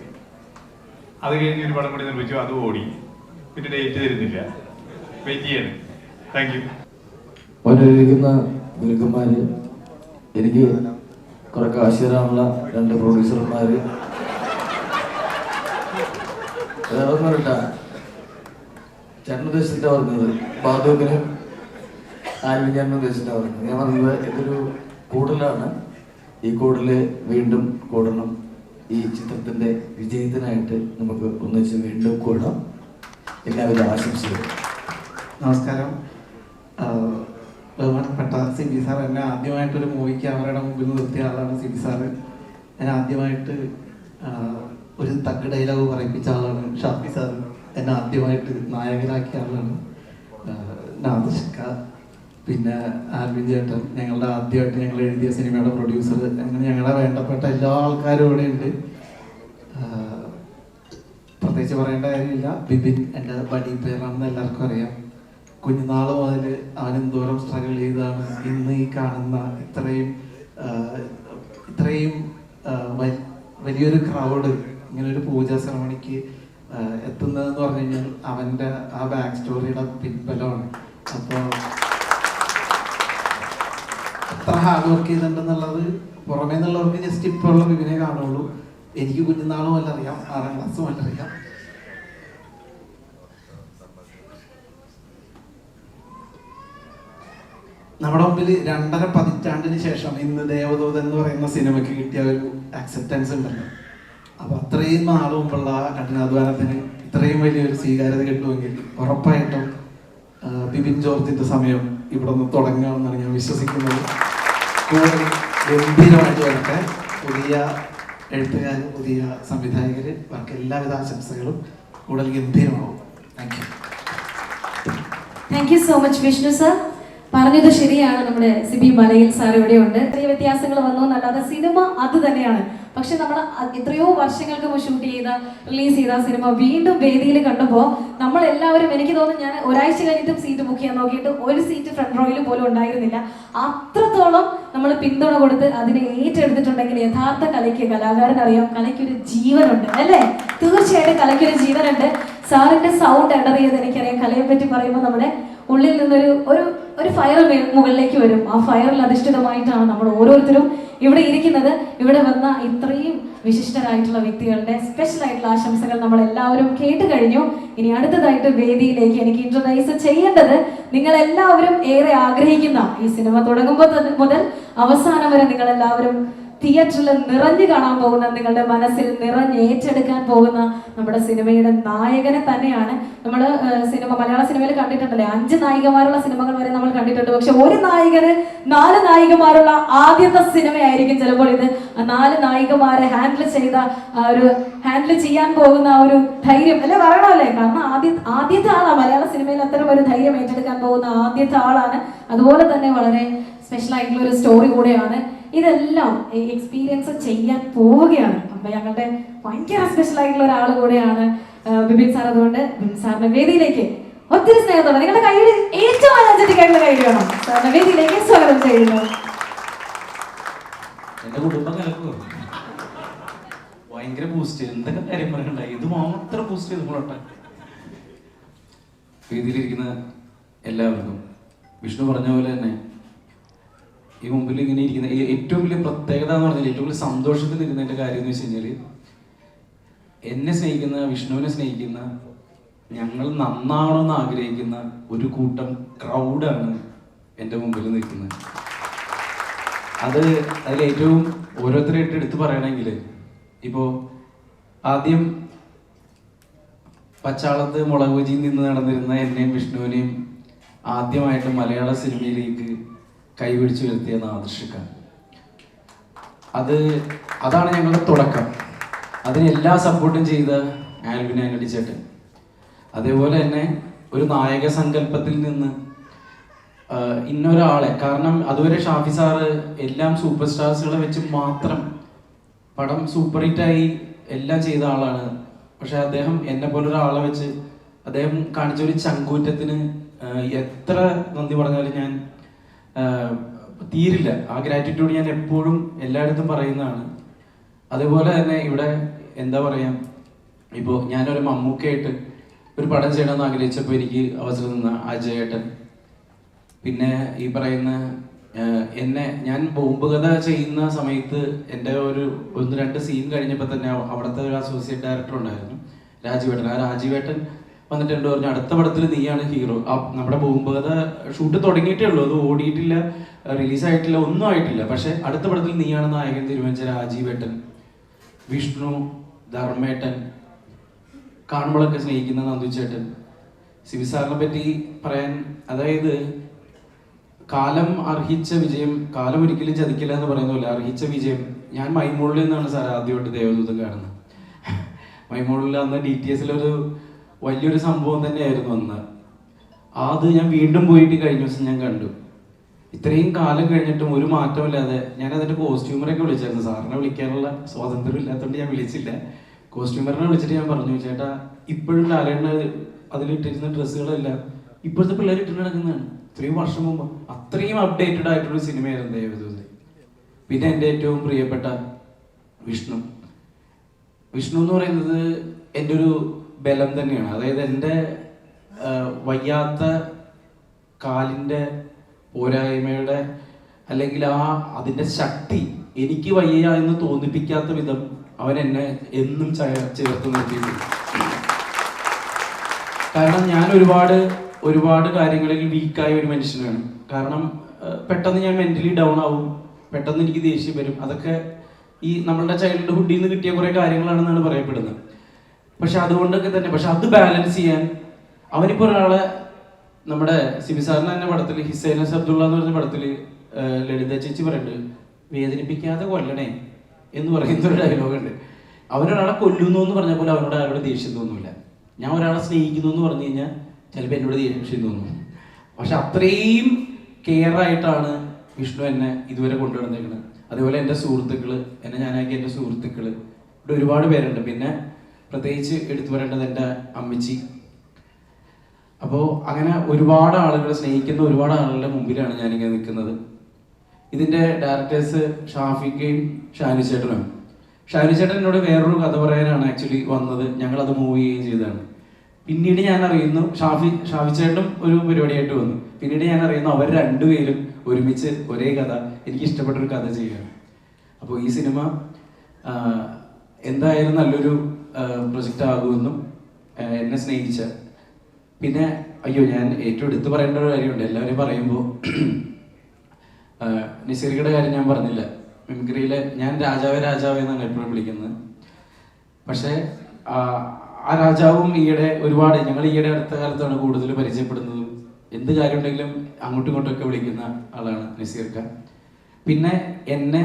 അത് കഴിഞ്ഞ് ഒരു പടം കൂടി നിർമ്മിച്ചു, അത് ഓടി. പിന്നെ ഡേറ്റ് തരുന്നില്ല, വെയിറ്റ് ചെയ്യാണ്. Thank you. വന്നിരിക്കുന്ന ഗുരുക്കന്മാര്, എനിക്ക് കുറെ കാശ് തരാനുള്ള രണ്ട് പ്രൊഡ്യൂസർമാര്, ചേട്ടൻ ഉദ്ദേശിച്ചിട്ടാ പറഞ്ഞത്, ബാധുവിന് ആരും ചേട്ടൻ ഉദ്ദേശിച്ചിട്ടാ പറഞ്ഞത്. ഞാൻ പറഞ്ഞത് ഇതൊരു കൂടലാണ്. ഈ കൂടല് വീണ്ടും കൂടണം. ഈ ചിത്രത്തിന്റെ വിജയത്തിനായിട്ട് നമുക്ക് ഒന്നിച്ച് വീണ്ടും കൂടാം. എല്ലാവിധ ആശംസകളും. നമസ്കാരം. ബഹുമാനപ്പെട്ട സിബി സാർ, എന്നെ ആദ്യമായിട്ടൊരു മൂവി ക്യാമറയുടെ മുമ്പിൽ നിർത്തിയ ആളാണ് സിബി സാറ്. ഞാൻ ആദ്യമായിട്ട് ഒരു തഗ് ഡയലോഗ് പറയിപ്പിച്ച ആളാണ് ഷാഫി സാർ. എന്നെ ആദ്യമായിട്ട് നായകനാക്കിയ ആളാണ് നാദിഷ്ക. പിന്നെ ആൽവിൻ ചേട്ടൻ, ഞങ്ങളുടെ ആദ്യമായിട്ട് ഞങ്ങൾ എഴുതിയ സിനിമയുടെ പ്രൊഡ്യൂസർ. അങ്ങനെ ഞങ്ങളുടെ വേണ്ടപ്പെട്ട എല്ലാ ആൾക്കാരും ഇവിടെ ഉണ്ട്. പ്രത്യേകിച്ച് പറയേണ്ട കാര്യമില്ല. ബിബിൻ എൻ്റെ ബഡി പേരാണെന്ന് എല്ലാവർക്കും അറിയാം. കുഞ്ഞുനാൾ മുതൽ അവൻ എന്തോരം സ്ട്രഗിൾ ചെയ്താണ് ഇന്ന് ഈ കാണുന്ന ഇത്രയും വലിയൊരു ക്രൗഡ് ഇങ്ങനെ ഒരു പൂജാ സെറമണിക്ക് എത്തുന്നതെന്ന് പറഞ്ഞു കഴിഞ്ഞാൽ അവൻ്റെ ആ ബാക്ക് സ്റ്റോറിയുടെ പിൻബലമാണ്. അപ്പോൾ എത്ര ഹാർഡ് വർക്ക് ചെയ്തിട്ടുണ്ടെന്നുള്ളത് പുറമേ നിന്നുള്ളവർക്ക് ജസ്റ്റ് ഇപ്പോൾ ഉള്ള ബിബിനെ കാണുള്ളൂ. എനിക്ക് കുഞ്ഞുനാളും അല്ല അറിയാം, 6ാം ക്ലാസ്സും അല്ല അറിയാം. നമ്മുടെ മുമ്പിൽ 2.5 പതിറ്റാണ്ടിന് ശേഷം ഇന്ന് ദേവദൂതൻ എന്ന് പറയുന്ന സിനിമയ്ക്ക് കിട്ടിയ ഒരു ആക്സെപ്റ്റൻസ് ഉണ്ടല്ലോ. അപ്പൊ അത്രയും നാൾ മുമ്പുള്ള കഠിനാധ്വാനത്തിന് ഇത്രയും വലിയൊരു സ്വീകാര്യത കിട്ടുമെങ്കിൽ ഉറപ്പായിട്ടും ബിബിൻ ജോർജിന്റെ സമയം ഇവിടെ നിന്ന് തുടങ്ങുകയാണെന്നാണ് ഞാൻ വിശ്വസിക്കുന്നത്. കൂടുതൽ ഗംഭീരമായിട്ട് വരട്ടെ. പുതിയ എഴുത്തുകാർ, പുതിയ സംവിധായകർ, അവർക്ക് എല്ലാവിധ ആശംസകളും. കൂടുതൽ ഗംഭീരമാവും. Thank you so much Vishnu sir. പറഞ്ഞത് ശരിയാണ്. നമ്മുടെ സിബി മലയിൽ സാർ ഇവിടെയുണ്ട്. ചെറിയ വ്യത്യാസങ്ങൾ വന്നു എന്നല്ലാതെ സിനിമ അത് തന്നെയാണ്. പക്ഷെ നമ്മൾ എത്രയോ വർഷങ്ങൾക്ക് മുമ്പ് ഷൂട്ട് ചെയ്ത, റിലീസ് ചെയ്ത സിനിമ വീണ്ടും വേദിയിൽ കണ്ടപ്പോൾ നമ്മളെല്ലാവരും, എനിക്ക് തോന്നുന്നു ഞാൻ ഒരാഴ്ച കഴിഞ്ഞിട്ടും സീറ്റ് ബുക്ക് ചെയ്യാൻ നോക്കിയിട്ട് ഒരു സീറ്റ് ഫ്രണ്ട് റോയിൽ പോലും ഉണ്ടായിരുന്നില്ല. അത്രത്തോളം നമ്മൾ പിന്തുണ കൊടുത്ത് അതിനെ ഏറ്റെടുത്തിട്ടുണ്ടെങ്കിൽ യഥാർത്ഥ കലാകാരനറിയാം കലയ്ക്കൊരു ജീവനുണ്ട്, അല്ലേ? തീർച്ചയായിട്ടും കലയ്ക്കൊരു ജീവനുണ്ട്. സാറിന്റെ സൗണ്ട് എൻ്റർ ചെയ്ത് എനിക്കറിയാം. കലയെ പറ്റി പറയുമ്പോൾ നമ്മുടെ ഉള്ളിൽ നിന്നൊരു ഒരു ഫയർ മുകളിലേക്ക് വരും. ആ ഫയറിൽ അധിഷ്ഠിതമായിട്ടാണ് നമ്മൾ ഓരോരുത്തരും ഇവിടെ ഇരിക്കുന്നത്. ഇവിടെ വന്ന ഇത്രയും വിശിഷ്ടരായിട്ടുള്ള വ്യക്തികളുടെ സ്പെഷ്യൽ ആയിട്ടുള്ള ആശംസകൾ നമ്മൾ എല്ലാവരും കേട്ട് കഴിഞ്ഞു. ഇനി അടുത്തതായിട്ട് വേദിയിലേക്ക് എനിക്ക് ഇൻട്രൊഡ്യൂസ് ചെയ്യേണ്ടത് നിങ്ങൾ എല്ലാവരും ഏറെ ആഗ്രഹിക്കുന്ന, ഈ സിനിമ തുടങ്ങുമ്പോൾ മുതൽ അവസാനം വരെ നിങ്ങൾ എല്ലാവരും തിയേറ്ററിൽ നിറഞ്ഞു കാണാൻ പോകുന്ന, നിങ്ങളുടെ മനസ്സിൽ നിറഞ്ഞ് ഏറ്റെടുക്കാൻ പോകുന്ന നമ്മുടെ സിനിമയുടെ നായകനെ തന്നെയാണ്. നമ്മൾ മലയാള സിനിമയിൽ കണ്ടിട്ടുണ്ടല്ലേ, 5 നായികമാരുള്ള സിനിമകൾ വരെ നമ്മൾ കണ്ടിട്ടുണ്ട്. പക്ഷെ ഒരു നായകന് 4 നായികമാരുള്ള ആദ്യത്തെ സിനിമയായിരിക്കും ചിലപ്പോൾ ഇത്. 4 നായികമാരെ ഹാൻഡിൽ ചെയ്യാൻ പോകുന്ന ഒരു ധൈര്യം അല്ലെ പറയണമല്ലേ? കാരണം ആദ്യത്തെ ആളാണ് മലയാള സിനിമയിൽ അത്തരം ഒരു ധൈര്യം ഏറ്റെടുക്കാൻ പോകുന്ന ആദ്യത്തെ ആളാണ്. അതുപോലെ തന്നെ വളരെ സ്പെഷ്യൽ ആയിട്ടുള്ള ഒരു സ്റ്റോറി കൂടെയാണ്. ഇതെല്ലാം എക്സ്പീരിയൻസ് ചെയ്യാൻ പോവുകയാണ്. അപ്പൊ ഞങ്ങളുടെ ഭയങ്കര സ്പെഷ്യൽ ആയിട്ടുള്ള ഒരാൾ കൂടെയാണ് ബിബിൻ സാർ. അതുകൊണ്ട് ബിബിൻ സാറിന്റെ വേദിയിലേക്ക് ഒത്തിരി സ്നേഹത്തോടെ നിങ്ങളുടെ കയ്യിൽ ഏറ്റവും അനർജറ്റിക്കായിട്ടുള്ള കൈ വേണം. സാറിന്റെ വേദിയിലേക്ക് സ്വാഗതം ചെയ്യുന്നു. എന്റെ കുടുംബം കലക്കുക ഭയങ്കര ബൂസ്റ്റ്. എന്തൊക്കെ കാര്യം പറയണ്ടായി, ഇത് മാത്രം ബൂസ്റ്റ് ചെയ്ത് പോട്ടെ. വേദിയിലിരിക്കുന്ന എല്ലാവർക്കും വിഷ്ണു പറഞ്ഞ പോലെ തന്നെ ഈ മുമ്പിൽ ഇങ്ങനെ ഇരിക്കുന്ന ഏറ്റവും വലിയ പ്രത്യേകത എന്ന് പറഞ്ഞാൽ, ഏറ്റവും വലിയ സന്തോഷത്തിൽ ഇരുന്നതിൻ്റെ കാര്യം എന്ന് വെച്ച് കഴിഞ്ഞാൽ, എന്നെ സ്നേഹിക്കുന്ന, വിഷ്ണുവിനെ സ്നേഹിക്കുന്ന, ഞങ്ങൾ നന്നാവണമെന്ന് ആഗ്രഹിക്കുന്ന ഒരു കൂട്ടം ക്രൗഡാണ് എൻ്റെ മുമ്പിൽ നിൽക്കുന്നത്. അതിലേറ്റവും ഓരോരുത്തരായിട്ട് എടുത്ത് പറയണമെങ്കിൽ, ഇപ്പോൾ ആദ്യം പച്ചാളത്ത് മുളക് ബജിയിൽ നിന്ന് നടന്നിരുന്ന എന്നെയും വിഷ്ണുവിനെയും ആദ്യമായിട്ട് മലയാള സിനിമയിലേക്ക് കൈപിടിച്ചു വരുത്തിയ നാദൃഷിക. അതാണ് ഞങ്ങളുടെ തുടക്കം. അതിന് എല്ലാ സപ്പോർട്ടും ചെയ്ത ആൽവിൻ ആന്റണി ചേട്ടൻ. അതേപോലെ തന്നെ ഒരു നായക സങ്കല്പത്തിൽ നിന്ന് ഇന്നൊരാളെ, കാരണം അതുവരെ ഷാഫി സാറ് എല്ലാം സൂപ്പർ സ്റ്റാർസുകളെ വെച്ച് മാത്രം പടം സൂപ്പർ ഹിറ്റായി എല്ലാം ചെയ്ത ആളാണ്. പക്ഷെ അദ്ദേഹം എന്നെ പോലൊരാളെ വെച്ച് അദ്ദേഹം കാണിച്ചൊരു ചങ്കൂറ്റത്തിന് എത്ര നന്ദി പറഞ്ഞാലും ഞാൻ തീരില്ല. ആ ഗ്രാറ്റിറ്റ്യൂഡ് ഞാൻ എപ്പോഴും എല്ലായിടത്തും പറയുന്നതാണ്. അതുപോലെ തന്നെ ഇവിടെ എന്താ പറയാ, ഇപ്പോൾ ഞാനൊരു മമ്മൂക്കയായിട്ട് ഒരു പടം ചെയ്യണമെന്ന് ആഗ്രഹിച്ചപ്പോൾ എനിക്ക് അവസരം തന്ന അജയേട്ടൻ, പിന്നെ ഈ പറയുന്ന ഞാൻ ബോംബ് കഥ ചെയ്യുന്ന സമയത്ത് എൻ്റെ ഒരു 1-2 സീൻ കഴിഞ്ഞപ്പോൾ തന്നെ അവിടുത്തെ ഒരു അസോസിയേറ്റ് ഡയറക്ടർ ഉണ്ടായിരുന്നു, രാജീവേട്ടൻ. ആ രാജീവേട്ടൻ വന്നിട്ട് എന്നോട് പറഞ്ഞു, അടുത്ത പടത്തിൽ നീയാണ് ഹീറോ. നമ്മുടെ ബോംബ് കഥ ഷൂട്ട് തുടങ്ങിയിട്ടേ ഉള്ളൂ, അത് ഓടിയിട്ടില്ല, റിലീസായിട്ടില്ല, ഒന്നും ആയിട്ടില്ല. പക്ഷെ അടുത്ത പടത്തിൽ നീയാണ് നായകൻ തീരുമാനിച്ച രാജീവേട്ടൻ, വിഷ്ണു, ധർമ്മേട്ടൻ, കാണുമ്പോഴൊക്കെ സ്നേഹിക്കുന്ന നന്ദുചേട്ടൻ. സിബി സാറിനെ പറ്റി പറയാൻ, അതായത് കാലം അർഹിച്ച വിജയം കാലം ഒരിക്കലും ചതിക്കില്ല എന്ന് പറയുന്ന പോലെ അർഹിച്ച വിജയം. ഞാൻ മൈമൂളിൽ നിന്നാണ് സാർ ആദ്യമായിട്ട് ദേവദൂതം കാണുന്നത്. മൈമൂളിൽ അന്ന് DTS വലിയൊരു സംഭവം തന്നെയായിരുന്നു അന്ന്. അത് ഞാൻ വീണ്ടും പോയിട്ട് കഴിഞ്ഞ ദിവസം ഞാൻ കണ്ടു. ഇത്രയും കാലം കഴിഞ്ഞിട്ടും ഒരു മാറ്റമില്ലാതെ ഞാൻ അതിന്റെ കോസ്റ്റ്യൂമറൊക്കെ വിളിച്ചായിരുന്നു. സാറിനെ വിളിക്കാനുള്ള സ്വാതന്ത്ര്യം ഇല്ലാത്തതുകൊണ്ട് ഞാൻ വിളിച്ചില്ല. കോസ്റ്റ്യൂമറിനെ വിളിച്ചിട്ട് ഞാൻ പറഞ്ഞു, ചേട്ടാ ഇപ്പോഴും ലാലേട്ടന് അതിലിട്ടിരുന്ന ഡ്രസ്സുകളെല്ലാം ഇപ്പോഴത്തെ പിള്ളേർ ഇട്ടിട്ട് നടക്കുന്നതാണ്. ഇത്രയും വർഷം മുമ്പ് അത്രയും അപ്ഡേറ്റഡ് ആയിട്ടുള്ള സിനിമയായിരുന്നു ദേവദൂതൻ. പിന്നെ എൻ്റെ ഏറ്റവും പ്രിയപ്പെട്ട വിഷ്ണു എന്ന് പറയുന്നത് എൻ്റെ ഒരു ബലം തന്നെയാണ്. അതായത് എൻ്റെ വയ്യാത്ത കാലിൻ്റെ പോരായ്മയുടെ അല്ലെങ്കിൽ അതിൻ്റെ ശക്തി എനിക്ക് വയ്യ എന്ന് തോന്നിപ്പിക്കാത്ത വിധം അവൻ എന്നെ എന്നും ചേർത്ത് നിർത്തിയിട്ടുണ്ട്. കാരണം ഞാൻ ഒരുപാട് കാര്യങ്ങളിൽ വീക്കായ ഒരു മനുഷ്യനാണ്. കാരണം പെട്ടെന്ന് ഞാൻ മെന്റലി ഡൗൺ ആവും, പെട്ടെന്ന് എനിക്ക് ദേഷ്യം വരും. അതൊക്കെ ഈ നമ്മളുടെ ചൈൽഡ്ഹുഡിൽ നിന്ന് കിട്ടിയ കുറെ കാര്യങ്ങളാണെന്നാണ് പറയപ്പെടുന്നത്. പക്ഷെ അതുകൊണ്ടൊക്കെ തന്നെ അത് ബാലൻസ് ചെയ്യാൻ അവനിപ്പോൾ ഒരാളെ, നമ്മുടെ സിബി സാറിന് തന്നെ പടത്തിൽ ഹിസൈനസ് അബ്ദുള്ള എന്ന് പറഞ്ഞ പടത്തിൽ ലളിത ചേച്ചി പറയുന്നുണ്ട്, വേദനിപ്പിക്കാതെ കൊല്ലണേ എന്ന് പറയുന്ന ഒരു ഡയലോഗുണ്ട്. അവനൊരാളെ കൊല്ലുന്നു എന്ന് പറഞ്ഞ പോലെ അവനോട് ആരോട് ദേഷ്യം തോന്നില്ല. ഞാൻ ഒരാളെ സ്നേഹിക്കുന്നു എന്ന് പറഞ്ഞു കഴിഞ്ഞാൽ ചിലപ്പോൾ എന്നോട് ദേഷ്യം തോന്നും. പക്ഷെ അത്രയും കെയർ ആയിട്ടാണ് വിഷ്ണു എന്നെ ഇതുവരെ കൊണ്ടുവന്നേക്കുന്നത്. അതേപോലെ എൻ്റെ സുഹൃത്തുക്കൾ, ഞാനാക്കിയ എൻ്റെ സുഹൃത്തുക്കൾ ഇവിടെ ഒരുപാട് പേരുണ്ട്. പിന്നെ പ്രത്യേകിച്ച് എടുത്തു പറയേണ്ടത് എൻ്റെ അമ്മച്ചി. അപ്പോൾ അങ്ങനെ ഒരുപാട് ആളുകൾ സ്നേഹിക്കുന്ന ഒരുപാട് ആളുകളുടെ മുമ്പിലാണ് ഞാനിങ്ങനെ നിൽക്കുന്നത്. ഇതിൻ്റെ ഡയറക്ടേഴ്സ് ഷാഫിക്കയും ഷാനി ചേട്ടനും. ഷാനി ചേട്ടൻ എന്നോട് വേറൊരു കഥ പറയാനാണ് ആക്ച്വലി വന്നത്. ഞങ്ങളത് മൂവ് ചെയ്യുകയും ചെയ്തതാണ്. പിന്നീട് ഞാൻ അറിയുന്നു ഷാഫി ചേട്ടനും ഒരു പരിപാടിയായിട്ട് വന്നു. പിന്നീട് ഞാൻ അറിയുന്നു അവർ രണ്ടുപേരും ഒരുമിച്ച് ഒരേ കഥ, എനിക്ക് ഇഷ്ടപ്പെട്ടൊരു കഥ ചെയ്യുകയാണ്. അപ്പോൾ ഈ സിനിമ എന്തായാലും നല്ലൊരു പ്രൊജക്റ്റ് ആകുമെന്നും എന്നെ സ്നേഹിച്ച, പിന്നെ ഞാൻ ഏറ്റവും എടുത്തു പറയേണ്ട ഒരു കാര്യമുണ്ട്. എല്ലാവരും പറയുമ്പോൾ നിസീറിയുടെ കാര്യം ഞാൻ പറഞ്ഞില്ല. മിമിക്രിയിലെ ഞാൻ രാജാവ് എന്നാണ് എപ്പോഴും വിളിക്കുന്നത്. പക്ഷേ ആ രാജാവും ഞങ്ങൾ ഈയിടെ അടുത്ത കാലത്താണ് കൂടുതൽ പരിചയപ്പെടുന്നതും. എന്ത് കാര്യം ഉണ്ടെങ്കിലും അങ്ങോട്ടും ഇങ്ങോട്ടൊക്കെ വിളിക്കുന്ന ആളാണ് നസീർക്ക. പിന്നെ എന്നെ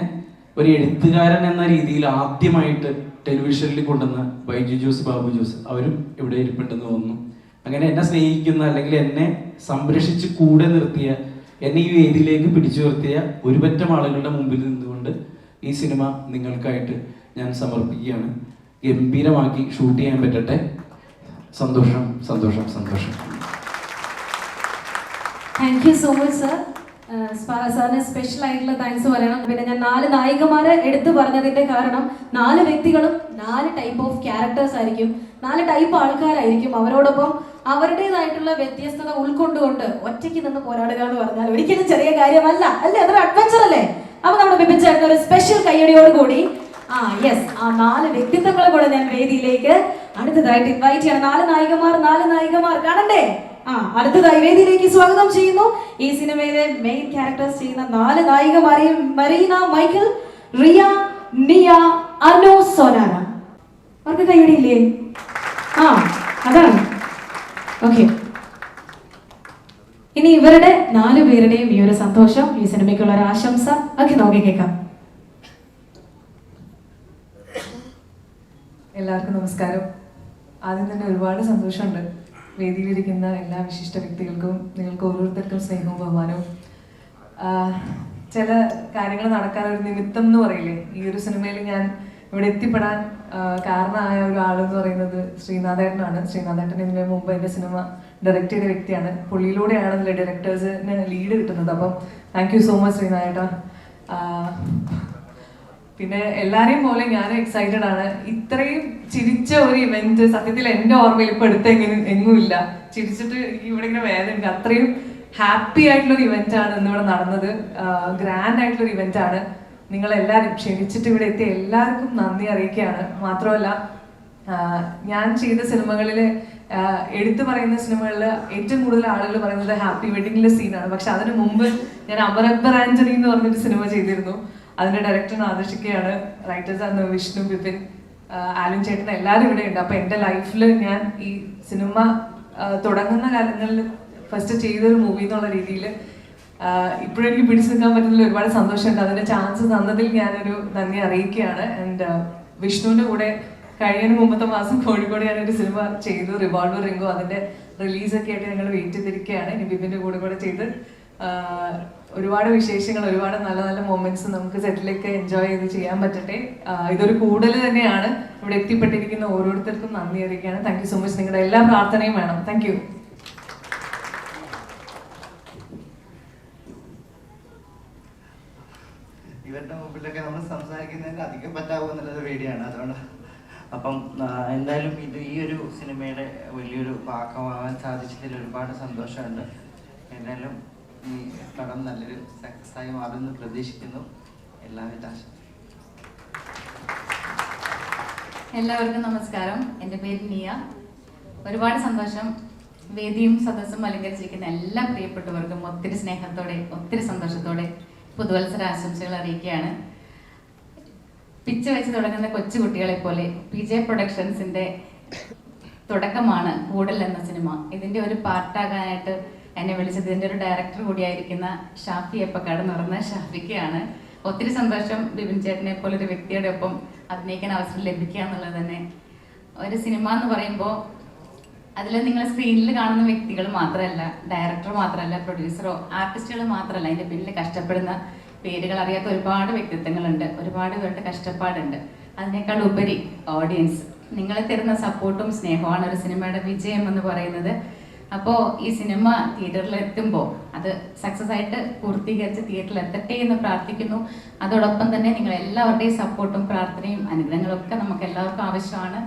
ഒരു എഴുത്തുകാരൻ എന്ന രീതിയിൽ ആദ്യമായിട്ട് ടെലിവിഷനിൽ കൊണ്ടുവന്ന ബൈജു ജോസ്, ബാബു ജോസ്, അവരും ഇവിടെ ഇരിപ്പുണ്ടെന്ന് തോന്നുന്നു. അങ്ങനെ എന്നെ സ്നേഹിക്കുന്ന അല്ലെങ്കിൽ എന്നെ സംരക്ഷിച്ച് കൂടെ നിർത്തിയ, എന്നെ ഈ വേദിയിലേക്ക് പിടിച്ചു നിർത്തിയ ഒരുപറ്റം ആളുകളുടെ മുമ്പിൽ നിന്നുകൊണ്ട് ഈ സിനിമ നിങ്ങൾക്കായിട്ട് ഞാൻ സമർപ്പിക്കുകയാണ്. ഗംഭീരമാക്കി ഷൂട്ട് ചെയ്യാൻ പറ്റട്ടെ. സന്തോഷം. Thank you so much sir. സാറിന് സ്പെഷ്യൽ ആയിട്ടുള്ള താങ്ക്സ് പറയണം. പിന്നെ ഞാൻ 4 നായികമാരെ എടുത്തു പറഞ്ഞതിന്റെ കാരണം 4 വ്യക്തികളും 4 ടൈപ്പ് ഓഫ് ക്യാരക്ടേഴ്സ് ആയിരിക്കും, 4 ടൈപ്പ് ആൾക്കാരായിരിക്കും. അവരോടൊപ്പം അവരുടേതായിട്ടുള്ള വ്യത്യസ്തത ഉൾക്കൊണ്ടുകൊണ്ട് ഒറ്റയ്ക്ക് നിന്ന് പോരാടുക എന്ന് പറഞ്ഞാൽ ഒരിക്കലും ചെറിയ കാര്യമല്ല, അല്ലേ? അതൊരു അഡ്വഞ്ചർ അല്ലേ? അപ്പൊ നമ്മുടെ ബിപിൻ ചേട്ടൻ ഒരു സ്പെഷ്യൽ കയ്യടിയോട് കൂടി ആ 4 വ്യക്തിത്വങ്ങളെ കൂടെ ഞാൻ വേദിയിലേക്ക് അടുത്തതായിട്ട് ഇൻവൈറ്റ് ചെയ്യണം. 4 നായികമാർ കാണണ്ടേ? അടുത്തതായി വേദിയിലേക്ക് സ്വാഗതം ചെയ്യുന്നു ഈ സിനിമയിലെ മെയിൻ ക്യാരക്ടേഴ്സ് ചെയ്യുന്ന 4 നായികമാരെയും. മരീന മൈക്കിൾ, റിയ, നിയ, അനു, സോനാര. അവർക്ക് കയ്യടിയില്ലേ? അതാണ്. ഓക്കെ, ഇനി ഇവരുടെ 4 പേരുടെയും ഈ ഒരു സന്തോഷം, ഈ സിനിമയ്ക്കുള്ള ഒരു ആശംസ ഒക്കെ നോക്കി കേൾക്കാം. എല്ലാവർക്കും നമസ്കാരം. ആദ്യം തന്നെ ഒരുപാട് സന്തോഷമുണ്ട് വേദിയിലിരിക്കുന്ന എല്ലാ വിശിഷ്ട വ്യക്തികൾക്കും, നിങ്ങൾക്ക് ഓരോരുത്തർക്കും സ്നേഹവും ബഹുമാനവും. ചില കാര്യങ്ങൾ നടക്കാൻ ഒരു നിമിത്തം എന്ന് പറയില്ലേ, ഈ ഒരു സിനിമയിൽ ഞാൻ ഇവിടെ എത്തിപ്പെടാൻ കാരണമായ ഒരാളെന്ന് പറയുന്നത് ശ്രീനാഥേട്ടനാണ്. ശ്രീനാഥേട്ടൻ ഇതിന് മുമ്പ് എൻ്റെ സിനിമ ഡയറക്റ്റ് ചെയ്ത വ്യക്തിയാണ്. പുള്ളിയിലൂടെയാണ് ഇതിലെ ഡയറക്ടേഴ്സിന് ലീഡ് കിട്ടുന്നത്. അപ്പം താങ്ക് യു സോ മച്ച് ശ്രീനാഥേട്ടാ. പിന്നെ എല്ലാരെയും പോലെ ഞാൻ എക്സൈറ്റഡ് ആണ്. ഇത്രയും ചിരിച്ച ഒരു ഇവന്റ് സത്യത്തിൽ എൻ്റെ ഓർമ്മയിൽ ഇപ്പൊ എങ്ങുമില്ല. ചിരിച്ചിട്ട് ഇവിടെ ഇങ്ങനെ വേദനയുണ്ട്. അത്രയും ഹാപ്പി ആയിട്ടുള്ളൊരു ഇവന്റ് ആണ് ഇന്നിവിടെ നടന്നത്. ഗ്രാൻഡ് ആയിട്ടുള്ളൊരു ഇവന്റ് ആണ്. നിങ്ങളെല്ലാവരും ക്ഷണിച്ചിട്ട് ഇവിടെ എത്തിയ എല്ലാവർക്കും നന്ദി അറിയിക്കുകയാണ്. മാത്രമല്ല, ഞാൻ ചെയ്ത സിനിമകളിൽ എടുത്തു പറയുന്ന സിനിമകളിൽ ഏറ്റവും കൂടുതൽ ആളുകൾ പറയുന്നത് ഹാപ്പി വെഡിങ്ങിലെ സീനാണ്. പക്ഷെ അതിനു മുമ്പ് ഞാൻ അമർ അക്ബർ ആന്റണി എന്ന് പറഞ്ഞൊരു സിനിമ ചെയ്തിരുന്നു. അതിന്റെ ഡയറക്ടർ ആദർശിക്കയാണ്, റൈറ്റേഴ്സ് ആണ് വിഷ്ണു, ബിപിൻ, ആലൻ ചേട്ടൻ, എല്ലാവരും ഇവിടെ ഉണ്ട്. അപ്പൊ എൻ്റെ ലൈഫിൽ ഞാൻ ഈ സിനിമ തുടങ്ങുന്ന കാലങ്ങളിൽ ഫസ്റ്റ് ചെയ്തൊരു മൂവി എന്നുള്ള രീതിയിൽ ഇപ്പോഴും എനിക്ക് പിടിച്ചു നിൽക്കാൻ പറ്റുന്നതിൽ ഒരുപാട് സന്തോഷമുണ്ട്. അതിന്റെ ചാൻസ് തന്നതിൽ ഞാനൊരു നന്ദി അറിയിക്കുകയാണ്. ആൻഡ് വിഷ്ണുവിന്റെ കൂടെ കഴിഞ്ഞ മുമ്പത്തെ മാസം കോഴിക്കോട് ഞാനൊരു സിനിമ ചെയ്തു, റിവോൾവർ റിംഗോ. അതിന്റെ റിലീസൊക്കെ ആയിട്ട് ഞങ്ങൾ വെയിറ്റ് ചെയ്തിരിക്കുകയാണ്. ഇനി ബിപിന്റെ കൂടെ ചെയ്ത് ഒരുപാട് വിശേഷങ്ങൾ, ഒരുപാട് നല്ല നല്ല മൊമെന്റ്സ് നമുക്ക് സെറ്റിലേക്ക് എൻജോയ് ചെയ്ത് ചെയ്യാൻ പറ്റട്ടെ. ഇതൊരു കൂടുതൽ തന്നെയാണ്. ഇവിടെ എത്തിപ്പെട്ടിരിക്കുന്ന ഓരോരുത്തർക്കും നന്ദി അറിയിക്കുകയാണ്. Thank you so much. നിങ്ങളുടെ എല്ലാ പ്രാർത്ഥനയും വേണം. Thank you. ഇവരുടെ മുമ്പിലൊക്കെ നമ്മൾ സംസാരിക്കുന്നതിന് അധികം പറ്റാവോ എന്നുള്ളത് പേടിയാണ്. അതുകൊണ്ട് അപ്പം എന്തായാലും ഈ ഒരു സിനിമയുടെ വലിയൊരു ഭാഗമാവാൻ സാധിച്ചതിൽ ഒരുപാട് സന്തോഷമുണ്ട്. എന്തായാലും ഈ പടം നല്ലൊരു സക്സസ് ആയി മാറുമെന്ന് പ്രതീക്ഷിക്കുന്നു. എല്ലാവിധ ആശംസകളും. എല്ലാവർക്കും നമസ്കാരം. എൻ്റെ പേര് നിയ. ഒരുപാട് സന്തോഷം. വേദിയും സദസ്സും അലങ്കരിച്ചിരിക്കുന്ന എല്ലാ പ്രിയപ്പെട്ടവർക്കും ഒത്തിരി സ്നേഹത്തോടെ, ഒത്തിരി സന്തോഷത്തോടെ പുതുവത്സര ആശംസകൾ അറിയിക്കുകയാണ്. പിച്ച വെച്ച് തുടങ്ങുന്ന കൊച്ചുകുട്ടികളെ പോലെ PJ പ്രൊഡക്ഷൻസിൻ്റെ തുടക്കമാണ് കൂടൽ എന്ന സിനിമ. ഇതിൻ്റെ ഒരു പാർട്ടാകാനായിട്ട് എന്നെ വിളിച്ചത് ഇതിൻ്റെ ഒരു ഡയറക്ടർ കൂടിയായിരിക്കുന്ന ഷാഫി എപ്പക്കാട് എന്ന് പറഞ്ഞ ഷാഫിക്കാണ്. ഒത്തിരി സന്തോഷം ബിപിൻ ചേട്ടനെ പോലെ ഒരു വ്യക്തിയുടെ ഒപ്പം അഭിനയിക്കാൻ അവസരം ലഭിക്കുക എന്നുള്ളത് തന്നെ. ഒരു സിനിമ എന്ന് പറയുമ്പോൾ അതിൽ നിങ്ങൾ സ്ക്രീനിൽ കാണുന്ന വ്യക്തികൾ മാത്രമല്ല, ഡയറക്ടർ മാത്രമല്ല, പ്രൊഡ്യൂസറോ ആർട്ടിസ്റ്റുകൾ മാത്രമല്ല, അതിൻ്റെ പിന്നിൽ കഷ്ടപ്പെടുന്ന പേരുകൾ അറിയാത്ത ഒരുപാട് വ്യക്തിത്വങ്ങളുണ്ട്, ഒരുപാട് പേരുടെ കഷ്ടപ്പാടുണ്ട്. അതിനേക്കാൾ ഉപരി ഓഡിയൻസ് നിങ്ങൾ തരുന്ന സപ്പോർട്ടും സ്നേഹമാണ് ഒരു സിനിമയുടെ വിജയം എന്ന് പറയുന്നത്. അപ്പോൾ ഈ സിനിമ തിയേറ്ററിൽ എത്തുമ്പോൾ അത് സക്സസ് ആയിട്ട് പൂർത്തീകരിച്ച് തിയേറ്ററിൽ എത്തട്ടെ എന്ന് പ്രാർത്ഥിക്കുന്നു. അതോടൊപ്പം തന്നെ നിങ്ങൾ എല്ലാവരുടെയും സപ്പോർട്ടും പ്രാർത്ഥനയും അനുഗ്രഹങ്ങളും ഒക്കെ നമുക്ക് എല്ലാവർക്കും ആവശ്യമാണ്.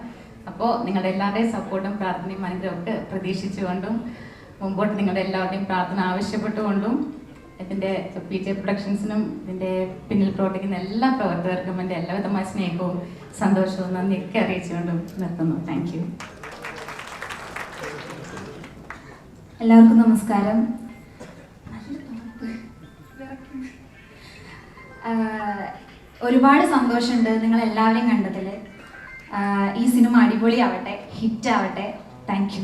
അപ്പോൾ നിങ്ങളുടെ എല്ലാവരുടെയും സപ്പോർട്ടും പ്രാർത്ഥനയും അനുഗ്രഹവും ഒക്കെ പ്രതീക്ഷിച്ചുകൊണ്ടും മുമ്പോട്ട് നിങ്ങളുടെ എല്ലാവരുടെയും പ്രാർത്ഥന ആവശ്യപ്പെട്ടുകൊണ്ടും ഇതിൻ്റെ PJ പ്രൊഡക്ഷൻസിനും ഇതിൻ്റെ പിന്നിൽ പ്രവർത്തിക്കുന്ന എല്ലാ പ്രവർത്തകർക്കും എൻ്റെ എല്ലാവിധമായ സ്നേഹവും സന്തോഷവും നന്ദിയൊക്കെ അറിയിച്ചുകൊണ്ടും നിർത്തുന്നു. Thank you. എല്ലാവർക്കും നമസ്കാരം. ഒരുപാട് സന്തോഷമുണ്ട് നിങ്ങൾ എല്ലാവരെയും കണ്ടതിൽ. ഈ സിനിമ അടിപൊളിയാവട്ടെ, ഹിറ്റാവട്ടെ. Thank you.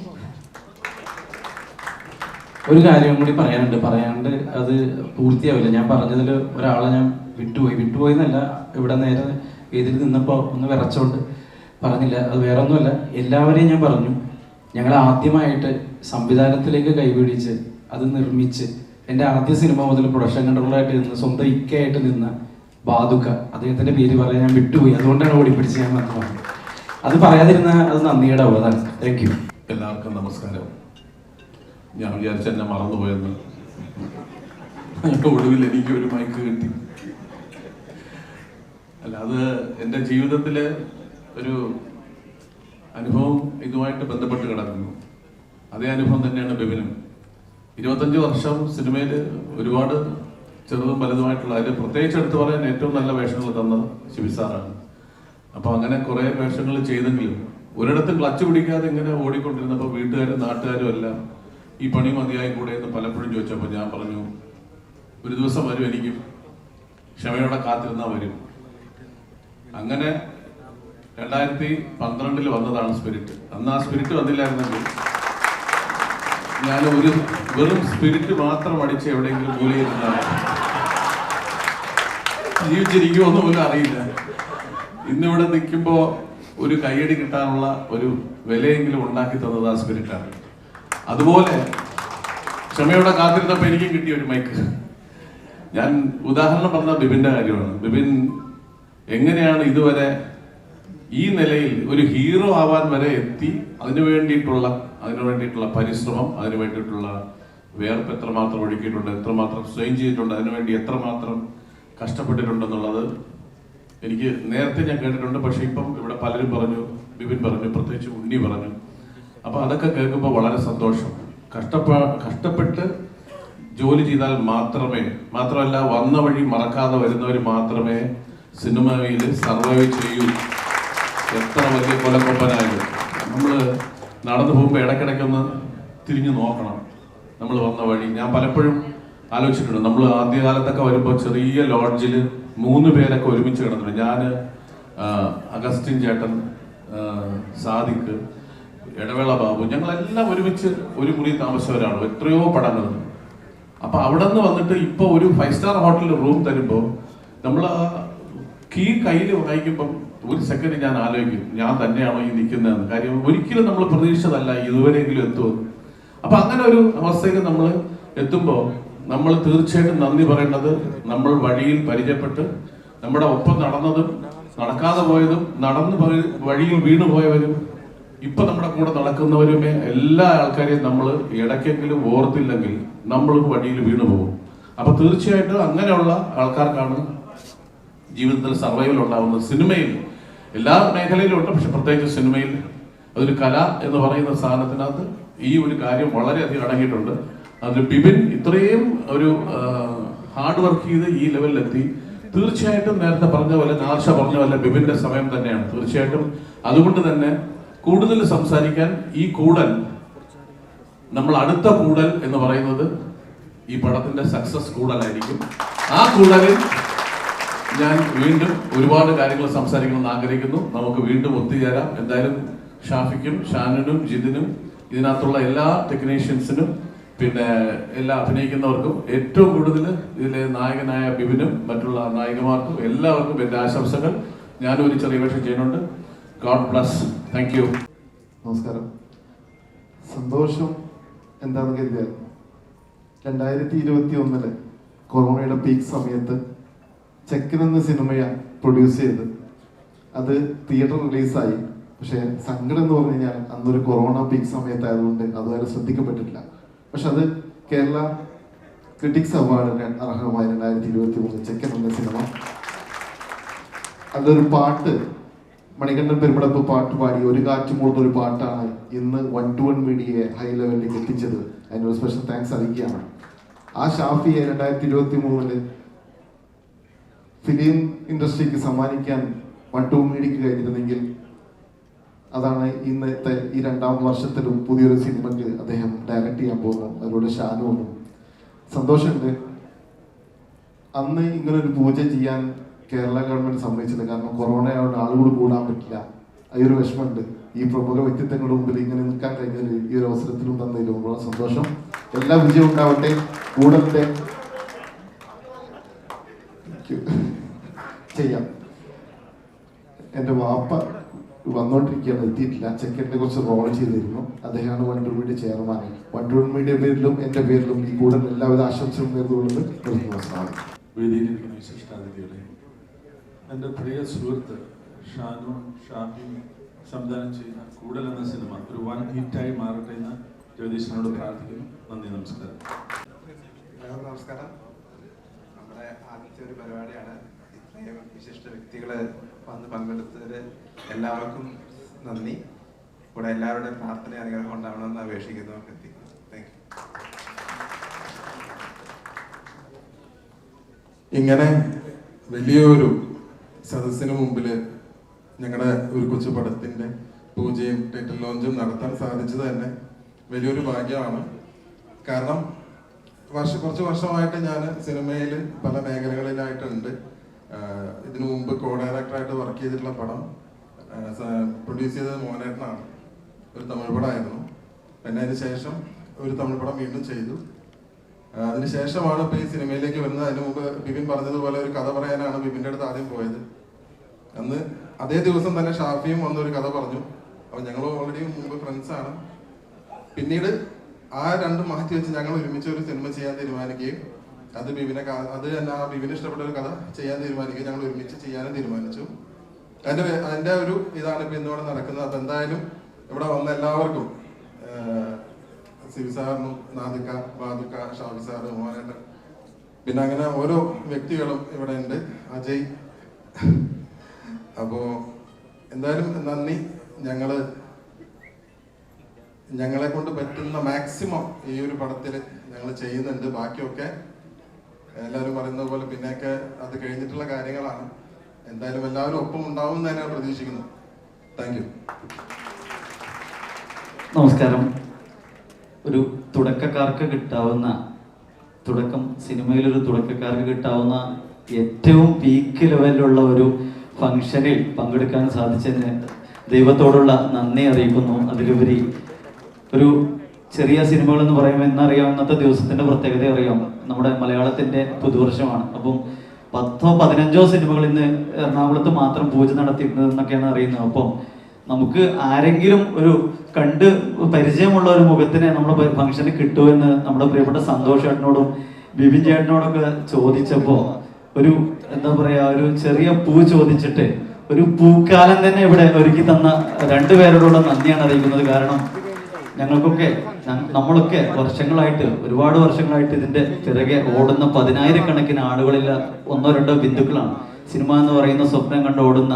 ഒരു കാര്യം കൂടി പറയാണ്ട് അത് പൂർത്തിയാവില്ല. ഞാൻ പറഞ്ഞതിൽ ഒരാളെ ഞാൻ വിട്ടുപോയി എന്നല്ല, ഇവിടെ നേരെ ഇതിൽ നിന്നപ്പോൾ ഒന്ന് വിറച്ചോണ്ട് പറഞ്ഞില്ല. അത് വേറെ ഒന്നുമല്ല, എല്ലാവരെയും ഞാൻ പറഞ്ഞു. ഞങ്ങൾ ആദ്യമായിട്ട് സംവിധാനത്തിലേക്ക് കൈപിടിച്ച് അത് നിർമ്മിച്ച് എൻ്റെ ആദ്യ സിനിമ മുതൽ പ്രൊഡക്ഷൻ കൺട്രോളായിട്ട് നിന്ന് സ്വന്തം ഇക്കയായിട്ട് നിന്ന ബാദുക്ക, അദ്ദേഹത്തിൻ്റെ പേര് പറയാൻ ഞാൻ വിട്ടുപോയി. അതുകൊണ്ടാണ് ഓടിപ്പിടിച്ച് ഞാൻ വന്നു പറഞ്ഞത്. അത് പറയാതിരുന്ന അത് നന്ദിയുടെ അവതാണ്. Thank you. എല്ലാവർക്കും നമസ്കാരം. ഞാൻ വിചാരിച്ച എന്നെ മറന്നുപോയെന്ന്. ഒടുവിൽ എനിക്ക് ഒരു മൈക്ക് കിട്ടി. അല്ല, അത് എൻ്റെ ജീവിതത്തിലെ ഒരു അനുഭവം ഇതുമായിട്ട് ബന്ധപ്പെട്ട് കിടക്കുന്നു. അതേ അനുഭവം തന്നെയാണ് ബിബിനും. 25 വർഷം സിനിമയിൽ ഒരുപാട് ചെറുതും വലുതുമായിട്ടുള്ള, അതിൽ പ്രത്യേകിച്ച് എടുത്തു പറയാൻ ഏറ്റവും നല്ല വേഷങ്ങൾ തന്നത് ശിവി സാറാണ്. അപ്പോൾ അങ്ങനെ കുറേ വേഷങ്ങൾ ചെയ്തെങ്കിലും ഒരിടത്തും ക്ലച്ച് പിടിക്കാതെ ഇങ്ങനെ ഓടിക്കൊണ്ടിരുന്നപ്പോൾ വീട്ടുകാരും നാട്ടുകാരും എല്ലാം ഈ പണി മതിയായി കൂടെ എന്ന് പലപ്പോഴും ചോദിച്ചപ്പോൾ ഞാൻ പറഞ്ഞു, ഒരു ദിവസം വരും, എനിക്കും ക്ഷമയോടെ കാത്തിരുന്നാൽ വരും. അങ്ങനെ 2012 വന്നതാണ് സ്പിരിറ്റ്. അന്ന് ആ സ്പിരിറ്റ് വന്നില്ലായിരുന്നെങ്കിൽ ഞാൻ വെറും സ്പിരിറ്റ് മാത്രം അടിച്ച് എവിടെയെങ്കിലും മൂലയിരുന്നാണ് ജീവിച്ചിരിക്കുമെന്ന് പോലും അറിയില്ല. ഇന്നിവിടെ നിൽക്കുമ്പോൾ ഒരു കയ്യടി കിട്ടാനുള്ള ഒരു വിലയെങ്കിലും ഉണ്ടാക്കി തന്നത് ആ സ്പിരിറ്റാണ്. അതുപോലെ ക്ഷമയോടെ കാത്തിരുന്നപ്പോൾ എനിക്കും കിട്ടിയ ഒരു മൈക്ക്. ഞാൻ ഉദാഹരണം പറഞ്ഞ ബിബിന്റെ കാര്യമാണ്. ബിബിൻ എങ്ങനെയാണ് ഇതുവരെ ഈ നിലയിൽ ഒരു ഹീറോ ആവാൻ വരെ എത്തി, അതിനു വേണ്ടിയിട്ടുള്ള പരിശ്രമം, അതിനു വേണ്ടിയിട്ടുള്ള വേർപ്പ് എത്രമാത്രം ഒഴുക്കിയിട്ടുണ്ട്, എത്രമാത്രം സ്വയം ചെയ്തിട്ടുണ്ട്, അതിനുവേണ്ടി എത്രമാത്രം കഷ്ടപ്പെട്ടിട്ടുണ്ടെന്നുള്ളത് എനിക്ക് നേരത്തെ ഞാൻ കേട്ടിട്ടുണ്ട്. പക്ഷെ ഇപ്പം ഇവിടെ പലരും പറഞ്ഞു, ബിബിൻ പറഞ്ഞു, പ്രത്യേകിച്ച് ഉണ്ണി പറഞ്ഞു. അപ്പൊ അതൊക്കെ കേൾക്കുമ്പോൾ വളരെ സന്തോഷം. കഷ്ടപ്പെട്ട് ജോലി ചെയ്താൽ മാത്രമല്ല വന്ന വഴി മറക്കാതെ വരുന്നവർ മാത്രമേ സിനിമയിൽ സർവൈവ് ചെയ്യൂ. എത്ര വലിയ കൊലക്കൊമ്പനായാലും നമ്മൾ നടന്നു പോകുമ്പോൾ ഇടയ്ക്കിടയ്ക്കൊന്ന് തിരിഞ്ഞു നോക്കണം നമ്മൾ വന്ന വഴി. ഞാൻ പലപ്പോഴും ആലോചിച്ചിട്ടുണ്ട്, നമ്മൾ ആദ്യകാലത്തൊക്കെ വരുമ്പോൾ ചെറിയ ലോഡ്ജിൽ 3 പേരൊക്കെ ഒരുമിച്ച് കിടന്നിട്ടുണ്ട്. ഞാൻ, അഗസ്റ്റിൻ ചേട്ടൻ, സാദിഖ്, ഇടവേള ബാബു, ഞങ്ങളെല്ലാം ഒരുമിച്ച് ഒരു മുറി താമസിച്ചവരാണ് എത്രയോ പടങ്ങൾ. അപ്പൊ അവിടെ നിന്ന് വന്നിട്ട് ഇപ്പൊ ഒരു 5 സ്റ്റാർ ഹോട്ടലിൽ റൂം തരുമ്പോൾ നമ്മൾ ആ കീ കയ്യിൽ വായിക്കുമ്പം ഒരു സെക്കൻഡ് ഞാൻ ആലോചിക്കും, ഞാൻ തന്നെയാണോ ഈ നിൽക്കുന്നതെന്ന്. കാര്യം ഒരിക്കലും നമ്മൾ പ്രതീക്ഷിച്ചതല്ല ഇതുവരെയെങ്കിലും എത്തുമെന്ന്. അപ്പൊ അങ്ങനെ ഒരു അവസ്ഥയിൽ നമ്മൾ എത്തുമ്പോൾ നമ്മൾ തീർച്ചയായിട്ടും നന്ദി പറയേണ്ടത് നമ്മൾ വഴിയിൽ പരിചയപ്പെട്ട് നമ്മുടെ ഒപ്പം നടന്നതും നടക്കാതെ പോയതും വഴിയിൽ വീണുപോയവരും ഇപ്പൊ നമ്മുടെ കൂടെ നടക്കുന്നവരുമേ എല്ലാ ആൾക്കാരെയും നമ്മൾ ഇടയ്ക്കെങ്കിലും ഓർത്തില്ലെങ്കിൽ നമ്മളും വഴിയിൽ വീണു പോകും. അപ്പൊ തീർച്ചയായിട്ടും അങ്ങനെയുള്ള ആൾക്കാർക്കാണ് ജീവിതത്തിൽ സർവൈവൽ ഉണ്ടാവുന്നത്. സിനിമയിൽ എല്ലാ മേഖലയിലും ഉണ്ട്, പക്ഷെ പ്രത്യേകിച്ച് സിനിമയിൽ അതൊരു കല എന്ന് പറയുന്ന സാധനത്തിനകത്ത് ഈ ഒരു കാര്യം വളരെയധികം അടങ്ങിയിട്ടുണ്ട്. അതിൽ ബിബിൻ ഇത്രയും ഒരു ഹാർഡ് വർക്ക് ചെയ്ത് ഈ ലെവലിലെത്തി. തീർച്ചയായിട്ടും നേരത്തെ പറഞ്ഞ പോലെ, നാർഷ പറഞ്ഞ പോലെ ബിബിന്റെ സമയം തന്നെയാണ് തീർച്ചയായിട്ടും. അതുകൊണ്ട് തന്നെ കൂടുതൽ സംസാരിക്കാൻ ഈ കൂടൽ, നമ്മൾ അടുത്ത കൂടൽ എന്ന് പറയുന്നത് ഈ പടത്തിന്റെ സക്സസ് കൂടലായിരിക്കും. ആ കൂടലിൽ ഞാൻ വീണ്ടും ഒരുപാട് കാര്യങ്ങൾ സംസാരിക്കണമെന്ന് ആഗ്രഹിക്കുന്നു. നമുക്ക് വീണ്ടും ഒത്തുചേരാം. എന്തായാലും ഷാഫിക്കും ഷാനുനും ജിതിനും ഇതിനകത്തുള്ള എല്ലാ ടെക്നീഷ്യൻസിനും പിന്നെ എല്ലാ അഭിനയിക്കുന്നവർക്കും ഏറ്റവും കൂടുതൽ ഇതിലെ നായകനായ ബിബിനും മറ്റുള്ള നായികമാർക്കും എല്ലാവർക്കും എൻ്റെ ആശംസകൾ. ഞാനും ഒരു ചെറിയ വേഷം ചെയ്യുന്നുണ്ട്. God bless. Thank you. നമസ്കാരം. സന്തോഷം എന്താണെന്ന് കരുതിയാൽ 2021 കൊറോണയുടെ പീക്ക് സമയത്ത് ചെക്കൻ എന്ന സിനിമയാണ് പ്രൊഡ്യൂസ് ചെയ്ത് അത് തിയേറ്റർ റിലീസായി. പക്ഷെ സങ്കടം എന്ന് പറഞ്ഞു കഴിഞ്ഞാൽ അന്നൊരു കൊറോണ പീക്ക് സമയത്തായതുകൊണ്ട് അതുവരെ ശ്രദ്ധിക്കപ്പെട്ടിട്ടില്ല. പക്ഷെ അത് കേരള ക്രിറ്റിക്സ് അവാർഡിന് അർഹമായ 2023 ചെക്കൻ എന്ന സിനിമ. അതിലൊരു പാട്ട്, മണികണ്ഠൻ പെരുമ്പടപ്പ് പാട്ട് പാടി ഒരു കാറ്റുമൂട്ടുന്ന ഒരു പാട്ടാണ് ഇന്ന് 1-to-1 മീഡിയയെ ഹൈ ലെവലിലേക്ക് എത്തിച്ചത്. അതിനൊരു സ്പെഷ്യൽ താങ്ക്സ് അറിയിക്കുകയാണ്. ആ ഷാഫിയെ 2023 ഫിലിം ഇൻഡസ്ട്രിക്ക് സമ്മാനിക്കാൻ 1-to-1 മീഡിയക്ക് കഴിഞ്ഞിരുന്നെങ്കിൽ അതാണ് ഇന്നത്തെ ഈ 2ാം വർഷത്തിലും പുതിയൊരു സിനിമയ്ക്ക് അദ്ദേഹം ഡയറക്റ്റ് ചെയ്യാൻ പോകുന്നു. അതിലൂടെ ഷാനുവും സന്തോഷമുണ്ട്. അന്ന് ഇങ്ങനൊരു പൂജ ചെയ്യാൻ കേരള ഗവൺമെന്റ് സമ്മതിച്ചില്ല. കാരണം കൊറോണ ആയതുകൊണ്ട് ആളുകൾ കൂടാൻ പറ്റില്ല. അതൊരു വിഷമമുണ്ട്. ഈ പ്രമുഖ വ്യക്തിത്വങ്ങളുടെ മുമ്പിൽ ഇങ്ങനെ നിൽക്കാൻ കഴിഞ്ഞാൽ ഈ ഒരു അവസരത്തിലും തന്നതിലും വളരെ സന്തോഷം. എല്ലാ വിജയവും ഉണ്ടാവട്ടെ. കൂടത്തെ ചെയ്യാം. എൻ്റെ വാപ്പ വന്നോണ്ടിരിക്കുകയാണ്, എത്തിയിട്ടില്ല. ചെക്കൻ്റെ കുറച്ച് റോൾ ചെയ്തിരുന്നു. അദ്ദേഹമാണ് 1-to-1 media chairman. 1-to-1 media പേരിലും എൻ്റെ പേരിലും ഈ കൂടുതൽ എല്ലാവിധ ആശംസകളും നേർന്നുകൊള്ളുന്നത്. വേദിയിലിരിക്കുന്ന വിശിഷ്ടാതിഥികളെ, എൻ്റെ പ്രിയ സുഹൃത്ത് ഷാനു ഷാഫി സംവിധാനം ചെയ്യുന്ന കൂടൽ എന്ന സിനിമ ഒരു 1 ഹിറ്റായി മാറട്ടെ എന്ന് ജഗദീശനോട് പ്രാർത്ഥിക്കുന്നു. നന്ദി, നമസ്കാരം. എല്ലാവർക്കും നമസ്കാരം. നമ്മുടെ ആദ്യത്തെ ഒരു പരിപാടിയാണ്. ഇത്രയും വിശിഷ്ട വ്യക്തികൾ വന്ന് പങ്കെടുത്തതിൽ എല്ലാവർക്കും നന്ദി. കൂടെ എല്ലാവരുടെയും പ്രാർത്ഥന അനുഗ്രഹം ഉണ്ടാവണമെന്ന് അപേക്ഷിക്കുന്നു. Thank you. ഇങ്ങനെ വലിയൊരു സദസ്സിന് മുമ്പിൽ ഞങ്ങളുടെ ഒരു കൊച്ചു പടത്തിന്റെ പൂജയും ടൈറ്റിൽ ലോഞ്ചും നടത്താൻ സാധിച്ചത് തന്നെ വലിയൊരു ഭാഗ്യമാണ്. കാരണം കുറച്ച് വർഷമായിട്ട് ഞാൻ സിനിമയിൽ പല മേഖലകളിലായിട്ടുണ്ട്. ഇതിനു മുമ്പ് കോ ഡയറക്ടറായിട്ട് വർക്ക് ചെയ്തിട്ടുള്ള പടം പ്രൊഡ്യൂസ് ചെയ്തത് മോഹനേട്ടനാണ്. ഒരു തമിഴ് പടമായിരുന്നു. പിന്നെ അതിന് ശേഷം ഒരു തമിഴ് പടം വീണ്ടും ചെയ്തു. അതിനുശേഷമാണ് ഇപ്പോൾ ഈ സിനിമയിലേക്ക് വരുന്നത്. അതിന് മുമ്പ് ബിബിൻ പറഞ്ഞതുപോലെ ഒരു കഥ പറയാനാണ് ബിബിൻ്റെ അടുത്ത് ആദ്യം പോയത്. അന്ന് അതേ ദിവസം തന്നെ ഷാഫിയും വന്നൊരു കഥ പറഞ്ഞു. അപ്പോൾ ഞങ്ങൾ ഓൾറെഡി മുമ്പ് ഫ്രണ്ട്സാണ്. പിന്നീട് ആ രണ്ടും മാറ്റി വെച്ച് ഞങ്ങൾ ഒരുമിച്ച് ഒരു സിനിമ ചെയ്യാൻ തീരുമാനിക്കുകയും അത് തന്നെ ആ ബിബിന് ഇഷ്ടപ്പെട്ട ഒരു കഥ ചെയ്യാൻ തീരുമാനിക്കുകയും ഞങ്ങൾ ഒരുമിച്ച് ചെയ്യാനും തീരുമാനിച്ചു. അതിൻ്റെ ഒരു ഇതാണ് ഇപ്പം ഇന്നിവിടെ നടക്കുന്നത്. അപ്പം എന്തായാലും ഇവിടെ വന്ന എല്ലാവർക്കും, സിബി സാറിനും, നാദിക്ക, ബാദുക്ക, ഷാഫി സാറ്, മോഹനേട്ടൻ, പിന്നെ അങ്ങനെ ഓരോ വ്യക്തികളും ഇവിടെ ഉണ്ട്, അജയ്. അപ്പോൾ എന്തായാലും നന്ദി. ഞങ്ങളെ കൊണ്ട് പറ്റുന്ന മാക്സിമം ഈ ഒരു പടത്തിൽ ഞങ്ങൾ ചെയ്യുന്നുണ്ട്. ബാക്കിയൊക്കെ എല്ലാവരും പറയുന്നത് പോലെ പിന്നെയൊക്കെ അത് കഴിഞ്ഞിട്ടുള്ള കാര്യങ്ങളാണ്. എന്തായാലും എല്ലാവരും ഒപ്പം ഉണ്ടാവും എന്ന് തന്നെയാണ് പ്രതീക്ഷിക്കുന്നത്. Thank you. നമസ്കാരം. ഒരു തുടക്കക്കാർക്ക് കിട്ടാവുന്ന സിനിമയിലൊരു തുടക്കക്കാർക്ക് കിട്ടാവുന്ന ഏറ്റവും പീക്ക് ലെവലിലുള്ള ഒരു ഫംഗ്ഷനിൽ പങ്കെടുക്കാൻ സാധിച്ചതിന് ദൈവത്തോടുള്ള നന്ദി അറിയിക്കുന്നു. അതിലുപരി ഒരു ചെറിയ സിനിമകൾ എന്ന് പറയുമ്പോൾ എന്നറിയാം, ഇന്നത്തെ ദിവസത്തിന്റെ പ്രത്യേകത അറിയാം, നമ്മുടെ മലയാളത്തിന്റെ പുതുവർഷമാണ്. അപ്പം 10ഓ 15ഓ സിനിമകൾ ഇന്ന് എറണാകുളത്ത് മാത്രം പൂജ നടത്തിയിരുന്നതെന്നൊക്കെയാണ് അറിയുന്നത്. അപ്പം നമുക്ക് ആരെങ്കിലും ഒരു കണ്ട് പരിചയമുള്ള ഒരു മുഖത്തിനെ നമ്മുടെ ഫംഗ്ഷന് കിട്ടുമെന്ന് നമ്മുടെ പ്രിയപ്പെട്ട സന്തോഷ് ചേട്ടനോടും ബിബിൻ ചേട്ടനോടൊക്കെ ചോദിച്ചപ്പോൾ ഒരു എന്താ പറയാ, ഒരു ചെറിയ പൂ ചോദിച്ചിട്ട് ഒരു പൂക്കാലം തന്നെ ഇവിടെ ഒരുക്കി തന്ന രണ്ടുപേരോടുള്ള നന്ദിയാണ് അറിയിക്കുന്നത്. കാരണം നമ്മളൊക്കെ ഒരുപാട് വർഷങ്ങളായിട്ട് ഇതിന്റെ പിറകെ ഓടുന്ന 10,000-കണക്കിന് ആളുകളില്ല, 1-2 ബിന്ദുക്കളാണ്. സിനിമ എന്ന് പറയുന്ന സ്വപ്നം കണ്ട് ഓടുന്ന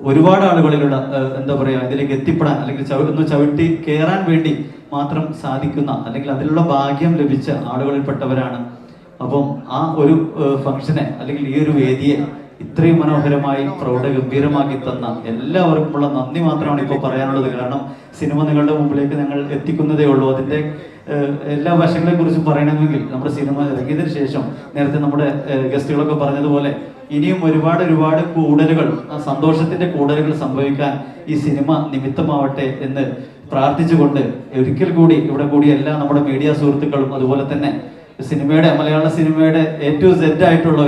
ഒരുപാട് ആളുകളിലുള്ള എന്താ പറയാ, ഇതിലേക്ക് എത്തിപ്പെടാൻ അല്ലെങ്കിൽ ഒന്ന് ചവിട്ടി കയറാൻ വേണ്ടി മാത്രം സാധിക്കുന്ന അല്ലെങ്കിൽ അതിലുള്ള ഭാഗ്യം ലഭിച്ച ആളുകളിൽപ്പെട്ടവരാണ്. അപ്പം ആ ഒരു ഫംഗ്ഷനെ അല്ലെങ്കിൽ ഈ ഒരു വേദിയെ ഇത്രയും മനോഹരമായി പ്രൗഢഗംഭീരമാക്കി തന്ന എല്ലാവർക്കുമുള്ള നന്ദി മാത്രമാണ് ഇപ്പോൾ പറയാനുള്ളത്. കാരണം സിനിമ നിങ്ങളുടെ മുമ്പിലേക്ക് ഞങ്ങൾ എത്തിക്കുന്നതേ ഉള്ളൂ. അതിന്റെ എല്ലാ വശങ്ങളെ കുറിച്ചും പറയണമെങ്കിൽ നമ്മുടെ സിനിമ ഇറങ്ങിയതിനു ശേഷം നേരത്തെ നമ്മുടെ ഗസ്റ്റുകളൊക്കെ പറഞ്ഞതുപോലെ ഇനിയും ഒരുപാട് കൂടുതലുകൾ, സന്തോഷത്തിന്റെ കൂടുതലുകൾ സംഭവിക്കാൻ ഈ സിനിമ നിമിത്തമാവട്ടെ എന്ന് പ്രാർത്ഥിച്ചുകൊണ്ട് ഒരിക്കൽ കൂടി ഇവിടെ കൂടി എല്ലാ നമ്മുടെ മീഡിയ സുഹൃത്തുക്കളും അതുപോലെ തന്നെ മലയാള സിനിമയുടെ A to Z ആയിട്ടുള്ള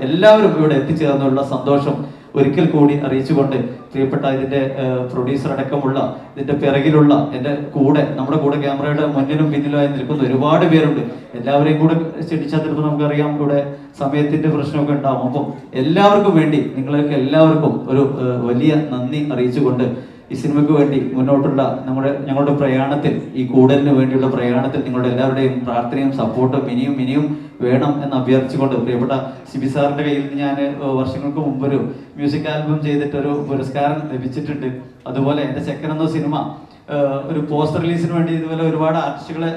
എല്ലാവരും ഇവിടെ എത്തിച്ചേർന്നുള്ള സന്തോഷം ഒരിക്കൽ കൂടി അറിയിച്ചുകൊണ്ട് പ്രിയപ്പെട്ട ഇതിന്റെ പ്രൊഡ്യൂസർ അടക്കമുള്ള ഇതിന്റെ പിറകിലുള്ള നമ്മുടെ കൂടെ ക്യാമറയുടെ മുന്നിലും പിന്നിലുമായി നിൽക്കുന്ന ഒരുപാട് പേരുണ്ട്. എല്ലാവരെയും കൂടെ ക്ഷണിച്ചാൽ ചിലപ്പോൾ നമുക്കറിയാം ഇവിടെ സമയത്തിന്റെ പ്രശ്നമൊക്കെ ഉണ്ടാവും. അപ്പം എല്ലാവർക്കും വേണ്ടി നിങ്ങൾക്ക് എല്ലാവർക്കും ഒരു വലിയ നന്ദി അറിയിച്ചുകൊണ്ട് ഈ സിനിമയ്ക്ക് വേണ്ടി മുന്നോട്ടുള്ള ഞങ്ങളുടെ പ്രയാണത്തിൽ, ഈ കൂടലിന് വേണ്ടിയുള്ള പ്രയാണത്തിൽ നിങ്ങളുടെ എല്ലാവരുടെയും പ്രാർത്ഥനയും സപ്പോർട്ടും ഇനിയും വേണം എന്ന് അഭ്യർത്ഥിച്ചുകൊണ്ട് പ്രിയപ്പെട്ട സിബി സാറിന്റെ കയ്യിൽ നിന്ന് ഞാൻ വർഷങ്ങൾക്ക് മുമ്പ് ഒരു മ്യൂസിക് ആൽബം ചെയ്തിട്ടൊരു പുരസ്കാരം ലഭിച്ചിട്ടുണ്ട്. അതുപോലെ എൻ്റെ ചെക്കൻ എന്ന സിനിമ ഒരു പോസ്റ്റർ റിലീസിന് വേണ്ടി ഇതുപോലെ ഒരുപാട് ആർട്ടിസ്റ്റുകളെ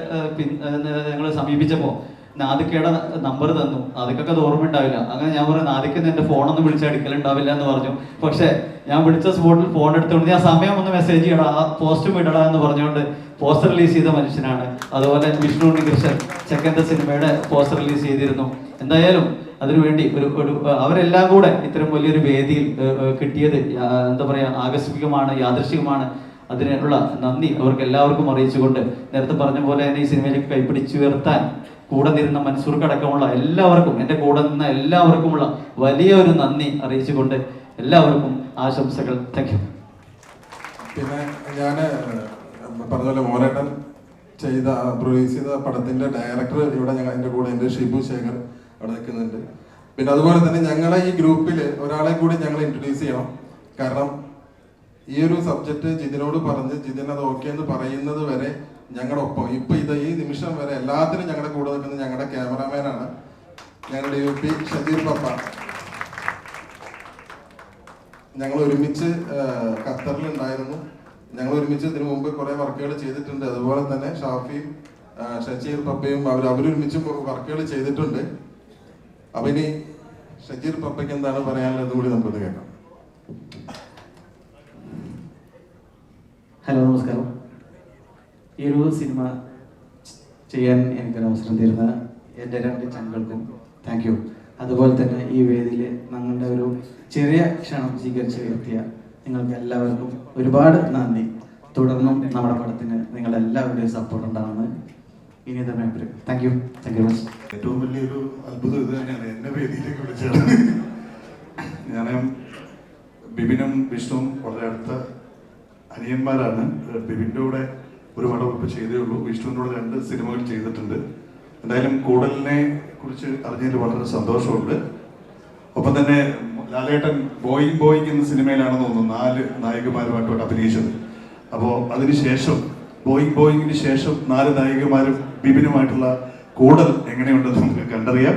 ഞങ്ങൾ സമീപിച്ചപ്പോൾ നാദിക്കയുടെ നമ്പർ തന്നു. നാദിക്കൊക്കെ അത് ഓർമ്മ ഉണ്ടാവില്ല. അങ്ങനെ ഞാൻ പറഞ്ഞു, നാദിക്ക് എന്റെ ഫോണൊന്നും വിളിച്ചാൽ എടുക്കലുണ്ടാവില്ല എന്ന് പറഞ്ഞു. പക്ഷെ ഞാൻ വിളിച്ച സ്പോട്ടിൽ ഫോൺ എടുത്തുകൊണ്ട് ഞാൻ സമയം ഒന്ന് മെസ്സേജ് ചെയ്യടാ, ആ പോസ്റ്റും ഇടടാ എന്ന് പറഞ്ഞുകൊണ്ട് പോസ്റ്റർ റിലീസ് ചെയ്ത മനുഷ്യനാണ്. അതുപോലെ വിഷ്ണു ഉണ്ണികൃഷ്ണൻ ചെക്കൻ്റെ സിനിമയുടെ പോസ്റ്റർ റിലീസ് ചെയ്തിരുന്നു. എന്തായാലും അതിനുവേണ്ടി അവരെല്ലാം കൂടെ ഇത്തരം വലിയൊരു വേദിയിൽ കിട്ടിയത് എന്താ പറയാ, ആകസ്മികമാണ്, യാദൃശ്ചികമാണ്. അതിനുള്ള നന്ദി അവർക്ക് എല്ലാവർക്കും അറിയിച്ചുകൊണ്ട് നേരത്തെ പറഞ്ഞ പോലെ തന്നെ ഈ സിനിമയിലേക്ക് കൈപ്പിടിച്ചുയർത്താൻ കൂടെ നിരുന്ന മൻസൂർക്കടക്കമുള്ള എല്ലാവർക്കും, എൻ്റെ കൂടെ നിന്ന എല്ലാവർക്കുമുള്ള വലിയൊരു നന്ദി അറിയിച്ചുകൊണ്ട് എല്ലാവർക്കും ആശംസകൾ. Thank you. പിന്നെ ഞാൻ പറഞ്ഞ പോലെ മോഹനേട്ടൻ പ്രൊഡ്യൂസ് ചെയ്ത പടത്തിന്റെ ഡയറക്ടർ ഇവിടെ എൻ്റെ കൂടെ ഉണ്ട്, ഷിബു ശേഖർ അവിടെ നിൽക്കുന്നുണ്ട്. പിന്നെ അതുപോലെ തന്നെ ഞങ്ങളെ ഈ ഗ്രൂപ്പിൽ ഒരാളെ കൂടി ഞങ്ങൾ ഇൻട്രൊഡ്യൂസ് ചെയ്യണം. കാരണം ഈ ഒരു സബ്ജക്റ്റ് ജിതിനോട് പറഞ്ഞ് ജിതിൻ അത് ഓക്കെ എന്ന് പറയുന്നത് വരെ ഞങ്ങളുടെ ഒപ്പം ഇപ്പൊ ഈ നിമിഷം വരെ എല്ലാത്തിനും ഞങ്ങളുടെ കൂടെ നിൽക്കുന്നത് ഞങ്ങളുടെ ക്യാമറാമാനാണ്, ഞങ്ങളുടെ UP ഷജീർ പപ്പ. ഞങ്ങൾ ഒരുമിച്ച് ഖത്തറിലുണ്ടായിരുന്നു. ഞങ്ങൾ ഒരുമിച്ച് ഇതിനു മുമ്പ് കുറെ വർക്കുകൾ ചെയ്തിട്ടുണ്ട്. അതുപോലെ തന്നെ ഷാഫിയും ഷജീർ പപ്പയും അവരൊരുമിച്ച് വർക്കുകൾ ചെയ്തിട്ടുണ്ട്. അപ്പൊ ഇനി ഷജീർ പപ്പയ്ക്ക് എന്താണ് പറയാനുള്ളത് കൂടി നമുക്കൊന്ന് കേൾക്കാം. ഹലോ, നമസ്കാരം. ഈ ഒരു സിനിമ ചെയ്യാൻ എനിക്കൊരു അവസരം തരുന്ന എൻ്റെ 2 ചങ്ങൾക്കും താങ്ക് യു. അതുപോലെ തന്നെ ഈ വേദിയിൽ ഞങ്ങളുടെ ഒരു ചെറിയ ക്ഷണം സ്വീകരിച്ച് നിർത്തിയ നിങ്ങൾക്ക് എല്ലാവർക്കും ഒരുപാട് നന്ദി. തുടർന്നും നമ്മുടെ പടത്തിന് നിങ്ങളുടെ എല്ലാവരുടെയും സപ്പോർട്ട് ഉണ്ടാവുന്നത് ഇനി തന്നെ താങ്ക് യു മച്ച്. ഏറ്റവും വലിയൊരു അത്ഭുതം ഇത് തന്നെയാണ്, എന്നെ വേദിയിലേക്ക് വിളിച്ചത്. ഞാൻ ബിബിനും വിഷ്ണുവും വളരെ അടുത്ത അനിയന്മാരാണ്. ബിബിൻ്റെ കൂടെ ഒരു പടം ഇപ്പോൾ ചെയ്തേ ഉള്ളൂ. വിഷ്ണുവിൻ്റെ കൂടെ 2 സിനിമകൾ ചെയ്തിട്ടുണ്ട്. എന്തായാലും കൂടലിനെ കുറിച്ച് അറിഞ്ഞതിൽ വളരെ സന്തോഷമുണ്ട്. ഒപ്പം തന്നെ ലാലേട്ടൻ ബോയിങ് എന്ന സിനിമയിലാണെന്ന് തോന്നുന്നു 4 നായികമാരുമായിട്ട് അഭിനയിച്ചത്. അപ്പോൾ അതിനുശേഷം ബോയിങ്ങിന് ശേഷം 4 നായികമാരും ബിബിനുമായിട്ടുള്ള കൂടൽ എങ്ങനെയുണ്ടെന്ന് നമുക്ക് കണ്ടറിയാം.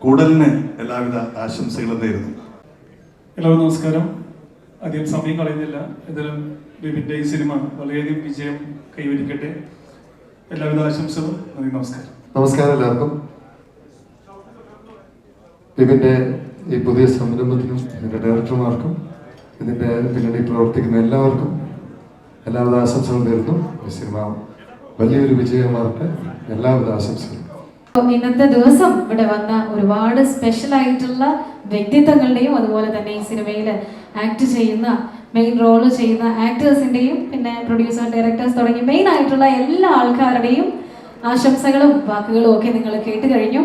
കൂടലിന് എല്ലാവിധ ആശംസകളും നേരുന്നു. എല്ലാവർക്കും നമസ്കാരം. അധികം സമയം കളയുന്നില്ല. എന്തായാലും ബിബിൻ്റെ ഈ സിനിമ വളരെയധികം വിജയം കൈവരിക്കട്ടെ. എല്ലാവിധ ആശംസകളും. നന്ദി, നമസ്കാരം. നമസ്കാരം എല്ലാവർക്കും. ബിബിൻ്റെ ഈ പുതിയ സംരംഭത്തിനും ഇതിൻ്റെ ഡയറക്ടർമാർക്കും ഇതിൻ്റെ പിന്നണി പ്രവർത്തിക്കുന്ന എല്ലാവർക്കും എല്ലാവിധ ആശംസകളും നേരുന്നു. ഈ സിനിമ വലിയൊരു വിജയമാർക്ക് എല്ലാവിധ ആശംസകളും. ഇന്നത്തെ ദിവസം ഇവിടെ വന്ന ഒരുപാട് സ്പെഷ്യൽ ആയിട്ടുള്ള വ്യക്തിത്വങ്ങളുടെയും അതുപോലെ തന്നെ ഈ സിനിമയിൽ ആക്ട് ചെയ്യുന്ന മെയിൻ റോള് ചെയ്യുന്ന ആക്ടേഴ്സിന്റെയും പിന്നെ പ്രൊഡ്യൂസർ, ഡയറക്ടേഴ്സ് തുടങ്ങി മെയിൻ ആയിട്ടുള്ള എല്ലാ ആൾക്കാരുടെയും ആശംസകളും വാക്കുകളും ഒക്കെ നിങ്ങൾ കേട്ട് കഴിഞ്ഞു.